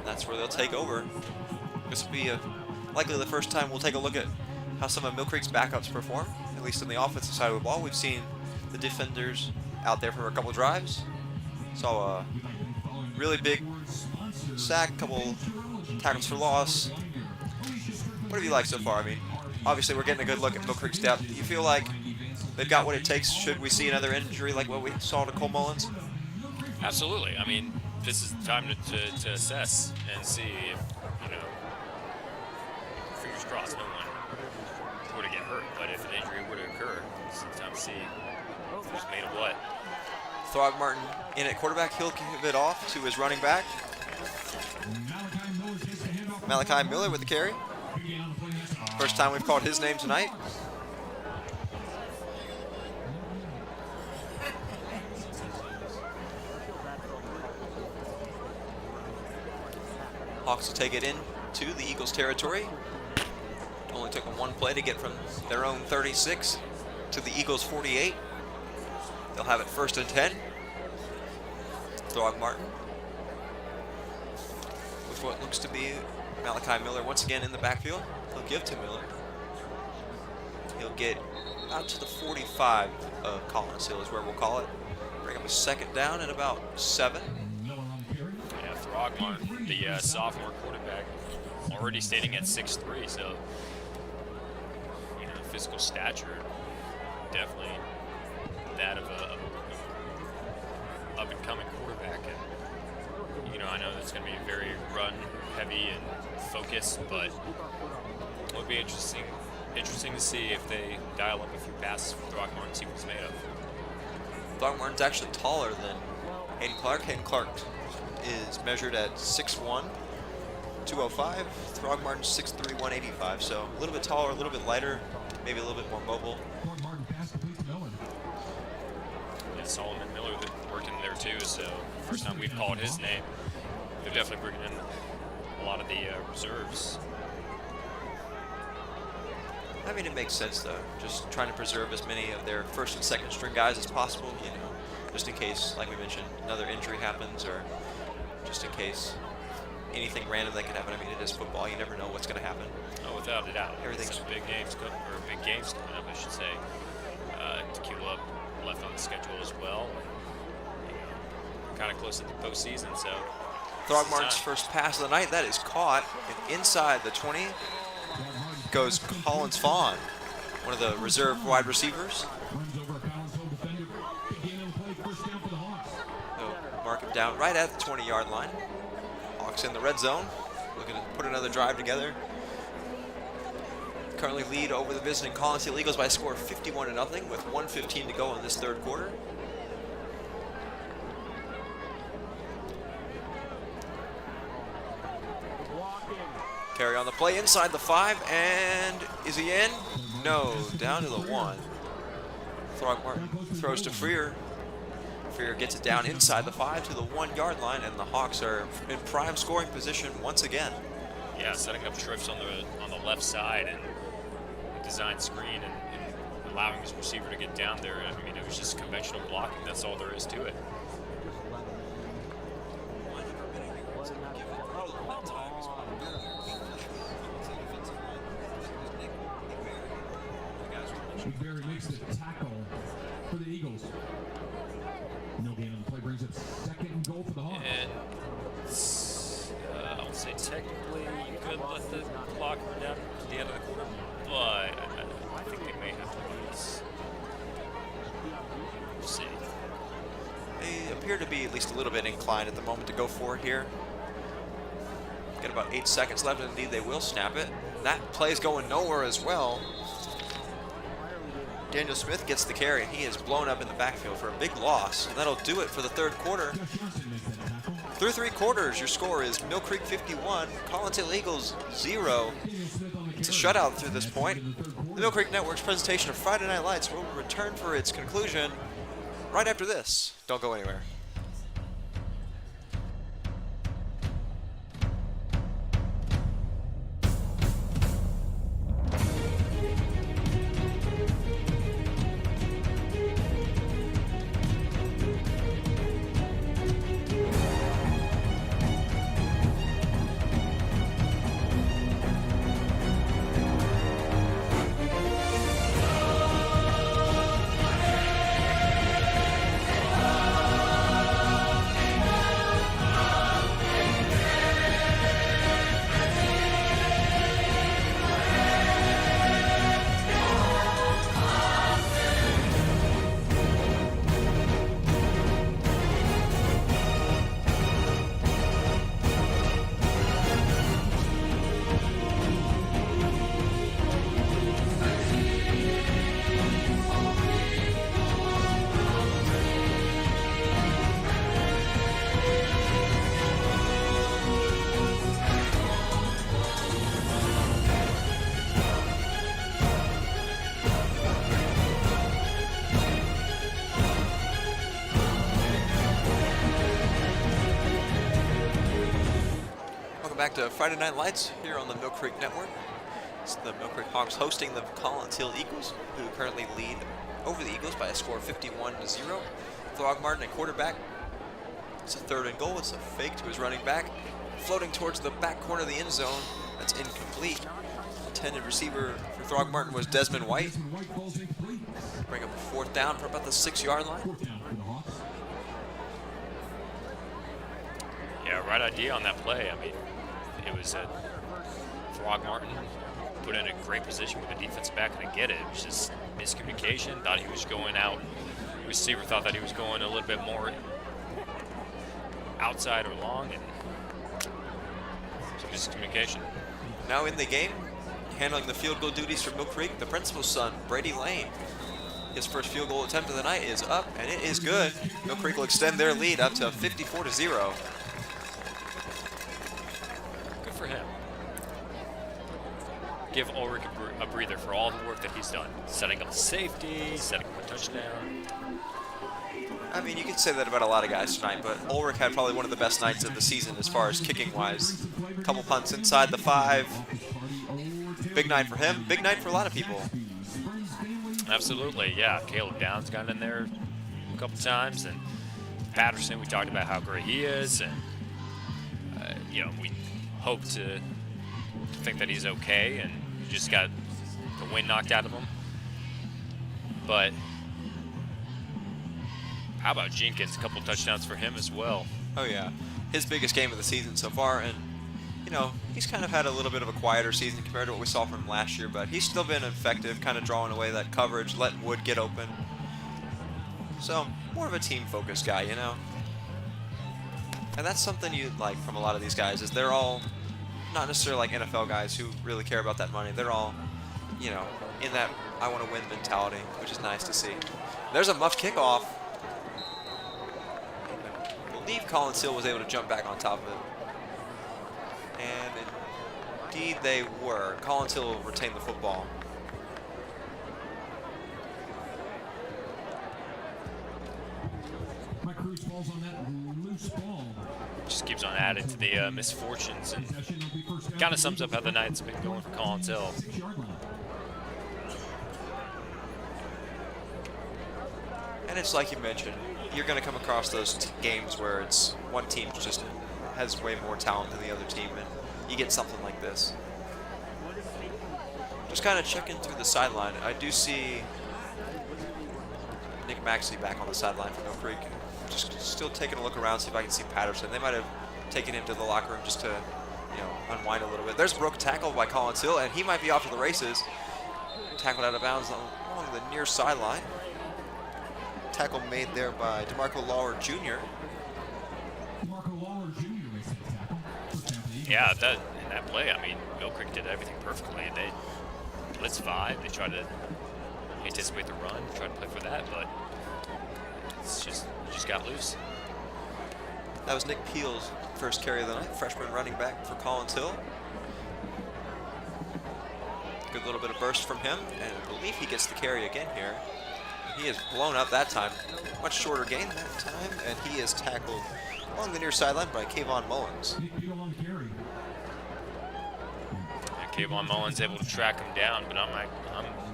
that's where they'll take over. This will be likely the first time we'll take a look at how some of Mill Creek's backups perform, at least on the offensive side of the ball. We've seen the defenders out there for a couple drives. Saw a really big sack, couple tackles for loss. What have you liked so far? I mean, obviously we're getting a good look at Mill Creek's depth. Do you feel like they've got what it takes should we see another injury like what we saw to Cole Mullins? Absolutely. I mean, this is the time to assess and see if, fingers crossed, no one were to get hurt. But if an injury were to occur, it's time to see who's made of what. Throgmorton in at quarterback. He'll give it off to his running back. Malachi Miller with the carry. First time we've called his name tonight. Hawks will take it into the Eagles' territory. Only took them 1 play to get from their own 36 to the Eagles' 48. They'll have it 1st and 10. Throgmorton with what looks to be Malachi Miller once again in the backfield. He'll give to Miller. He'll get out to the 45 of Collins Hill is where we'll call it. Bring up a 2nd down and about 7. Yeah, Throgmorton, the sophomore quarterback, already standing at 6'3", so physical stature, definitely that of a up-and-coming quarterback. And I know that's going to be very run-heavy and focused, but it would be interesting to see if they dial up a few passes for Throgmorton and see what he's made of. Throgmorton's actually taller than Hayden Clark. Hayden Clark is measured at 6'1", 205. Throgmorton's 6'3", 185. So a little bit taller, a little bit lighter, maybe a little bit more mobile. Yeah, Solomon Miller worked in there too, so first time we've called his name. They're definitely bringing in a lot of the reserves. I mean, it makes sense though. Just trying to preserve as many of their 1st and 2nd string guys as possible, just in case, like we mentioned, another injury happens, or just in case anything random that can happen. I mean, it is football. You never know what's going to happen. Oh, without a doubt. Everything's some big games coming up, I should say. To queue up left on the schedule as well. Kind of close to the postseason, so. Throgmorton's first pass of the night, that is caught, and inside the 20 goes Collins Fawn. one of the reserve wide receivers. Runs over a Collinsville defender. Big gain on the play. First down for the Hawks. They'll mark him down right at the 20-yard line. Hawks in the red zone, looking to put another drive together. Currently lead over the visiting Collinsville Eagles by a score of 51-0 with 1:15 to go in this third quarter. Carry on the play inside the 5, and is he in? No, down to the 1. Throgmorton throws to Freer. Freer gets it down inside the 5 to the 1-yard line, and the Hawks are in prime scoring position once again. Yeah, setting up trips on the left side and design screen and allowing his receiver to get down there. I mean, it was just conventional blocking. That's all there is to it. Barry makes the tackle for the Eagles. No gain on the play brings up second and goal for the Hawks. And I would say technically you could let the clock run down to the end of the quarter, but I think they may have to lose. We'll see. They appear to be at least a little bit inclined at the moment to go for it here. Got about 8 seconds left, and indeed they will snap it. That play's going nowhere as well. Daniel Smith gets the carry, and he is blown up in the backfield for a big loss, and that'll do it for the third quarter. Through 3 quarters, your score is Mill Creek 51, Collinsville Eagles 0. It's a shutout through this point. The Mill Creek Network's presentation of Friday Night Lights will return for its conclusion right after this. Don't go anywhere. Back to Friday Night Lights here on the Mill Creek Network. It's the Mill Creek Hawks hosting the Collinsville Eagles, who currently lead over the Eagles by a score of 51-0. Throgmorton at quarterback. It's a 3rd and goal. It's a fake to his running back. Floating towards the back corner of the end zone. That's incomplete. Intended receiver for Throgmorton was Desmond White. Bring up a 4th down for about the 6-yard line. Yeah, right idea on that play. I mean, it was Throgmorton put in a great position with the defense back to get it. It was just miscommunication. Thought he was going out. The receiver thought that he was going a little bit more outside or long, and it's miscommunication. Now in the game, handling the field goal duties for Mill Creek, the principal's son, Brady Lane. His first field goal attempt of the night is up, and it is good. Mill Creek will extend their lead up to 54-0. For him. Give Ulrich a breather for all the work that he's done. Setting up safety, setting up a touchdown. I mean, you could say that about a lot of guys tonight, but Ulrich had probably one of the best nights of the season as far as kicking-wise. A couple punts inside the 5. Big night for him. Big night for a lot of people. Absolutely, yeah. Caleb Downs got in there a couple times, and Patterson, we talked about how great he is, and we hope to think that he's okay, and he just got the wind knocked out of him. But how about Jenkins? A couple touchdowns for him as well. Oh yeah, his biggest game of the season so far, and you know, he's kind of had a little bit of a quieter season compared to what we saw from him last year, but he's still been effective, kind of drawing away that coverage, letting Wood get open. So, more of a team-focused guy, you know? And that's something you like from a lot of these guys, is they're all not necessarily like NFL guys who really care about that money. They're all, you know, in that I want to win mentality, which is nice to see. There's a muff kickoff. I believe Colin Seal was able to jump back on top of it. And indeed they were. Colin Seal will retain the football. Mike Cruz falls on that loose ball. Just keeps on adding to the misfortunes, and kind of sums up how the night's been going for Colin Hill. 6-yard line. And it's like you mentioned, you're going to come across those games where it's one team just has way more talent than the other team, and you get something like this. Just kind of checking through the sideline. I do see Nick Maxey back on the sideline for Mill Creek. Just still taking a look around, see if I can see Patterson. They might have taken him to the locker room just to, you know, unwind a little bit. There's a broken tackle by Colin Hill, and he might be off to the races. Tackled out of bounds along the near sideline. Tackle made there by DeMarco Lawler Jr. DeMarco Lawler Jr. makes the tackle. First down for the Eagles. Yeah, in that play, I mean, Mill Creek did everything perfectly. They blitz 5. They tried to anticipate the run, tried to play for that, but it's just got loose. That was Nick Peel's first carry of the night, freshman running back for Collins Hill. Good little bit of burst from him, and I believe he gets the carry again here. He is blown up that time. Much shorter gain that time, and he is tackled along the near sideline by Kayvon Mullins. Nick Peel on the carry. And Kayvon Mullins able to track him down, but I'm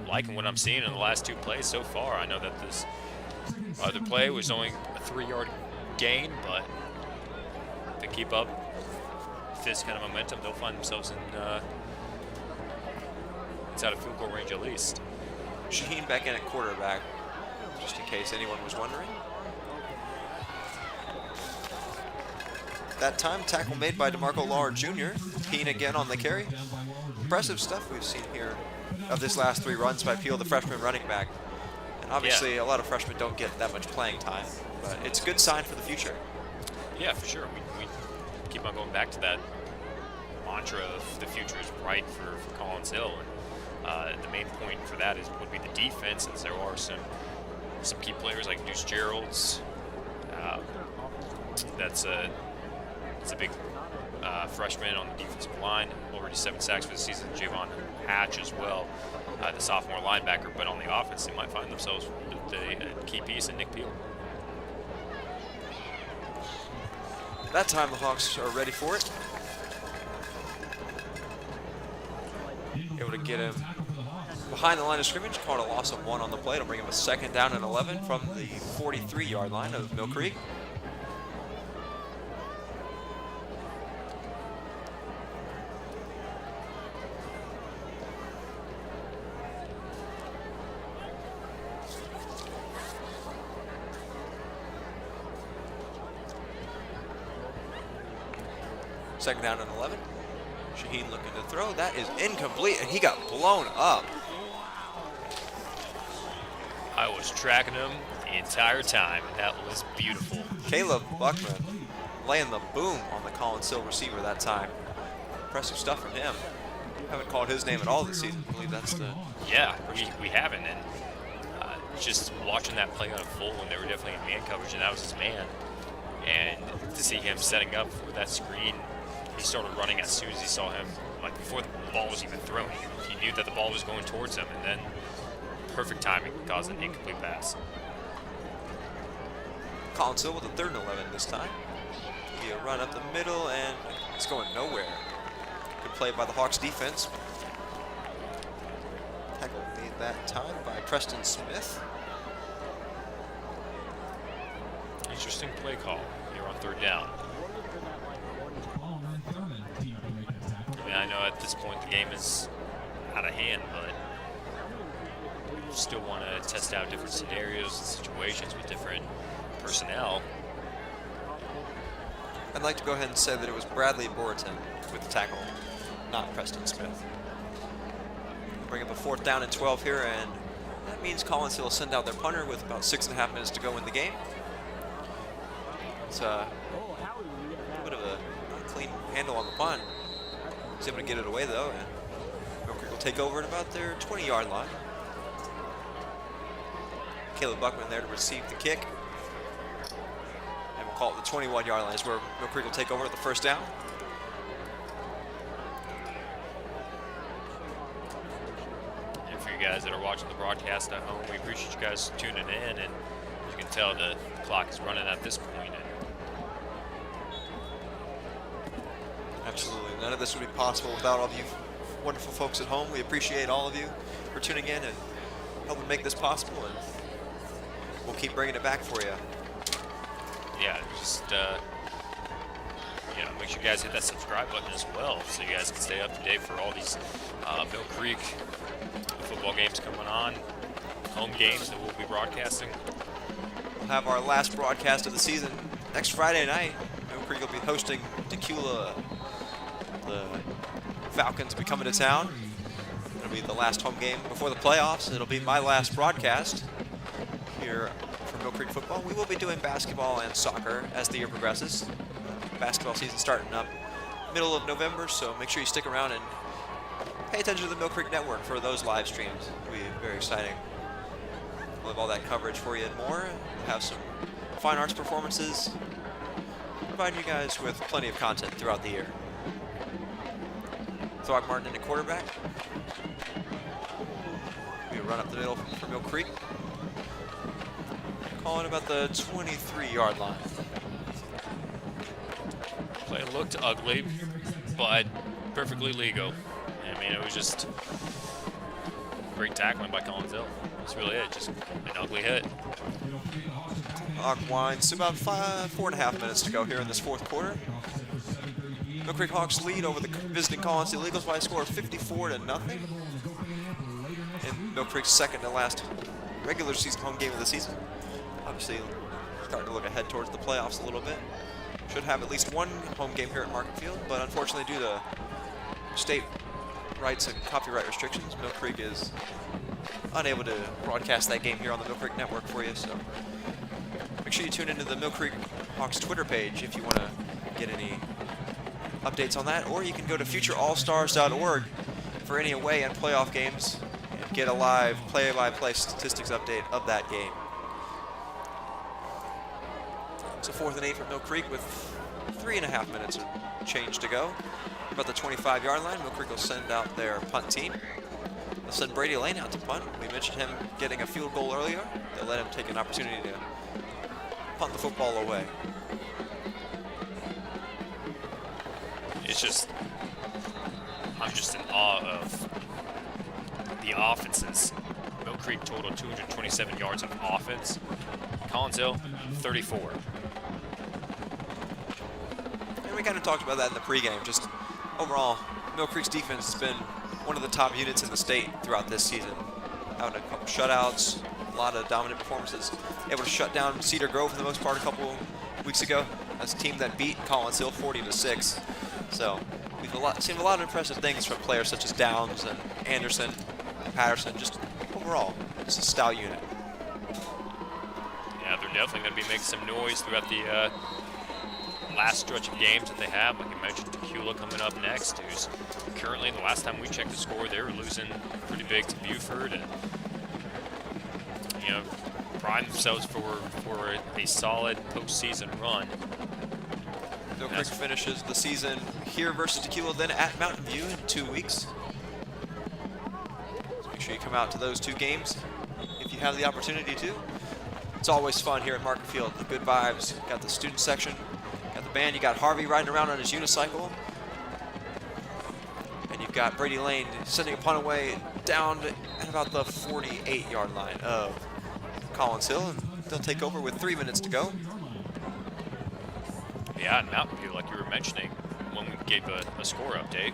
liking what I'm seeing in the last 2 plays so far. I know that this other play was only a 3-yard gain, but if they keep up this kind of momentum, they'll find themselves inside of field goal range at least. Shaheen back in at quarterback, just in case anyone was wondering. That time, tackle made by DeMarco Lawler Jr. Peen again on the carry. Impressive stuff we've seen here of this last 3 runs by Peel, the freshman running back. And obviously, a lot of freshmen don't get that much playing time, but it's a good sign for the future. Yeah, for sure. We keep on going back to that mantra of the future is bright for Collins Hill. And the main point for that would be the defense, since there are some key players like Deuce Gerald's. That's a big freshman on the defensive line, already 7 sacks for the season. Javon Hatch as well, the sophomore linebacker. But on the offense, they might find themselves with a key piece in Nick Peel. That time the Hawks are ready for it. Able to get him behind the line of scrimmage, called a loss of 1 on the play. It'll bring him a 2nd down and 11 from the 43-yard line of Mill Creek. Second down and 11. Shaheen looking to throw. That is incomplete, and he got blown up. I was tracking him the entire time, and that was beautiful. Caleb Buckman laying the boom on the Collins Hill receiver that time. Impressive stuff from him. Haven't called his name at all this season. I believe that's the... Yeah, we haven't, and just watching that play unfold when they were definitely in man coverage, and that was his man. And to see him setting up for that screen, he started running as soon as he saw him, like before the ball was even thrown. He knew that the ball was going towards him, and then perfect timing caused an incomplete pass. Collins Hill with a 3rd and 11 this time. Be a run up the middle, and it's going nowhere. Good play by the Hawks defense. Tackle made that time by Preston Smith. Interesting play call here on 3rd down. I mean, I know at this point the game is out of hand, but you still want to test out different scenarios and situations with different personnel. I'd like to go ahead and say that it was Bradley Borton with the tackle, not Preston Smith. Bring up a 4th down and 12 here, and that means Collinsville will send out their punter with about 6.5 minutes to go in the game. It's a bit of a not clean handle on the punt. He's able to get it away though, and Mill Creek will take over at about their 20-yard line. Caleb Buckman there to receive the kick. And we'll call it the 21-yard line is where Mill Creek will take over at the 1st down. And for you guys that are watching the broadcast at home, we appreciate you guys tuning in, and you can tell the clock is running at this point. Absolutely. None of this would be possible without all of you wonderful folks at home. We appreciate all of you for tuning in and helping make this possible, and we'll keep bringing it back for you. Yeah, just make sure you guys hit that subscribe button as well, so you guys can stay up to date for all these Mill Creek football games coming on, home games that we'll be broadcasting. We'll have our last broadcast of the season next Friday night. Mill Creek will be hosting Tequila. The Falcons will be coming to town. It'll be the last home game before the playoffs. It'll be my last broadcast here for Mill Creek football. We will be doing basketball and soccer as the year progresses. Basketball season starting up middle of November, so make sure you stick around and pay attention to the Mill Creek Network for those live streams. It'll be very exciting. We'll have all that coverage for you and more. We'll have some fine arts performances, providing you guys with plenty of content throughout the year. Throckmorton in the quarterback. We run up the middle for Mill Creek. Calling about the 23-yard line. Play looked ugly, but perfectly legal. I mean, it was just great tackling by Collinsville. That's really it, just an ugly hit. Clock winds to about 4.5 minutes to go here in this 4th quarter. Mill Creek Hawks lead over the visiting Collinsville Eagles by a score of 54-0. In Mill Creek's 2nd to last regular season home game of the season. Obviously, starting to look ahead towards the playoffs a little bit. Should have at least one home game here at Markham Field, but unfortunately, due to state rights and copyright restrictions, Mill Creek is unable to broadcast that game here on the Mill Creek Network for you. So make sure you tune into the Mill Creek Hawks Twitter page if you want to get any updates on that, or you can go to futureallstars.org for any away and playoff games and get a live play-by-play statistics update of that game. It's a 4th and 8 for Mill Creek with 3.5 minutes and change to go. About the 25-yard line, Mill Creek will send out their punt team. They'll send Brady Lane out to punt. We mentioned him getting a field goal earlier. They'll let him take an opportunity to punt the football away. It's just, I'm just in awe of the offenses. Mill Creek total 227 yards of offense. Collinsville, 34. And we kind of talked about that in the pregame. Just overall, Mill Creek's defense has been one of the top units in the state throughout this season. Having a couple shutouts, a lot of dominant performances. Able to shut down Cedar Grove for the most part a couple weeks ago. That's a team that beat Collinsville 40-6. So we've seen a lot of impressive things from players such as Downs and Anderson and Patterson. Just overall, it's a stout unit. Yeah, they're definitely going to be making some noise throughout the last stretch of games that they have. Like you mentioned, Tequila coming up next, who's currently, the last time we checked the score, they were losing pretty big to Buford, and prime themselves for a solid postseason run. Mill Creek finishes the season here versus Tequila, then at Mountain View in 2 weeks. So make sure you come out to those 2 games if you have the opportunity to. It's always fun here at Markham Field. The good vibes. Got the student section, got the band. You got Harvey riding around on his unicycle, and you've got Brady Lane sending a punt away down at about the 48-yard line of Collinsville, and they'll take over with 3 minutes to go. Yeah, and Mountain View, like you were mentioning, when we gave a score update,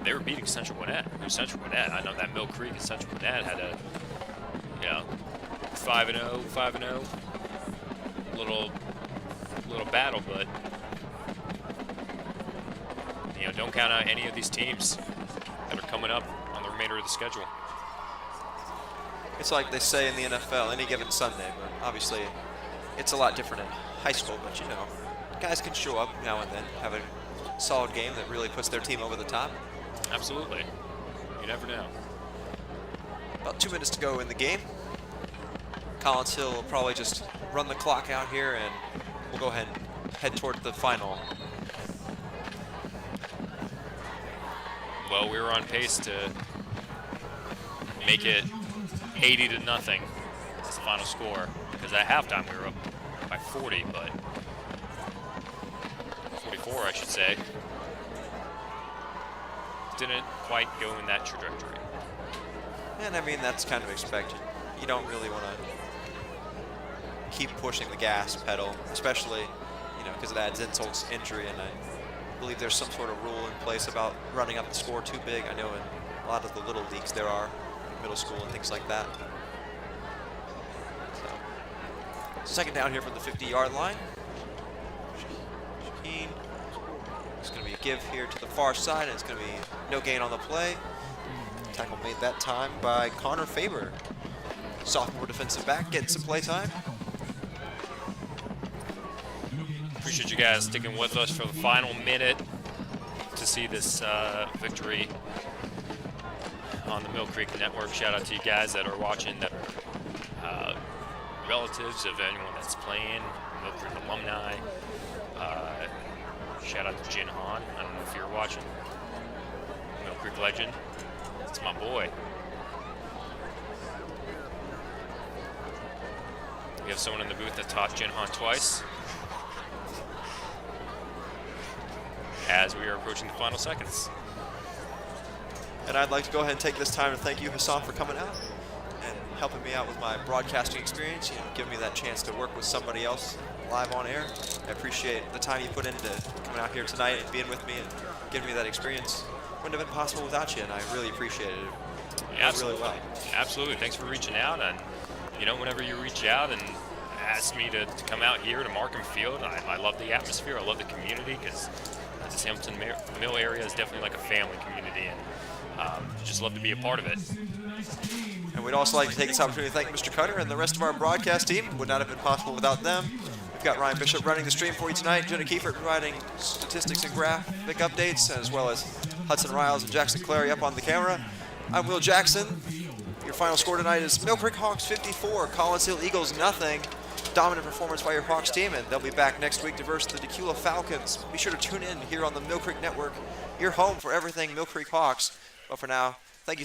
they were beating Central Gwinnett. Central Gwinnett, I know that Mill Creek and Central Gwinnett had a, 5-0, little battle, but don't count out any of these teams that are coming up on the remainder of the schedule. It's like they say in the NFL, any given Sunday, but obviously it's a lot different in high school. But you know, guys can show up now and then, have a solid game that really puts their team over the top. Absolutely. You never know. About 2 minutes to go in the game. Collins Hill will probably just run the clock out here, and we'll go ahead and head toward the final. Well, we were on pace to make it 80-0 as the final score, because at halftime we were up by 40, but 44, I should say. Didn't quite go in that trajectory. And I mean, that's kind of expected. You don't really want to keep pushing the gas pedal, especially, you know, because it adds insult to injury, and I believe there's some sort of rule in place about running up the score too big. I know in a lot of the little leagues there are, middle school and things like that. So, second down here from the 50-yard line. Shaheen. It's going to be a give here to the far side, and it's going to be no gain on the play. Tackle made that time by Connor Faber. Sophomore defensive back getting some play time. Appreciate you guys sticking with us for the final minute to see this victory on the Mill Creek Network. Shout out to you guys that are watching, that are relatives of anyone that's playing, Mill Creek alumni. Shout out to Jin Han. I don't know if you're watching. Mill Creek legend. It's my boy. We have someone in the booth that taught Jin Han twice. As we are approaching the final seconds. And I'd like to go ahead and take this time to thank you, Hassan, for coming out and helping me out with my broadcasting experience, you know, giving me that chance to work with somebody else live on air. I appreciate the time you put into coming out here tonight and being with me and giving me that experience. Wouldn't have been possible without you, and I really appreciated it. Absolutely. Really well. Absolutely. Thanks for reaching out. And, you know, whenever you reach out and ask me to come out here to Markham Field, I love the atmosphere. I love the community, because this Hamilton Mill area is definitely like a family community, and just love to be a part of it. And we'd also like to take this opportunity to thank Mr. Cutter and the rest of our broadcast team. Would not have been possible without them. We've got Ryan Bishop running the stream for you tonight, Jenna Kiefert providing statistics and graphic updates, as well as Hudson Riles and Jackson Clary up on the camera. I'm Will Jackson. Your final score tonight is Mill Creek Hawks 54, Collins Hill Eagles nothing. Dominant performance by your Hawks team, and they'll be back next week to verse the Decula Falcons. Be sure to tune in here on the Mill Creek Network, your home for everything Mill Creek Hawks. But for now,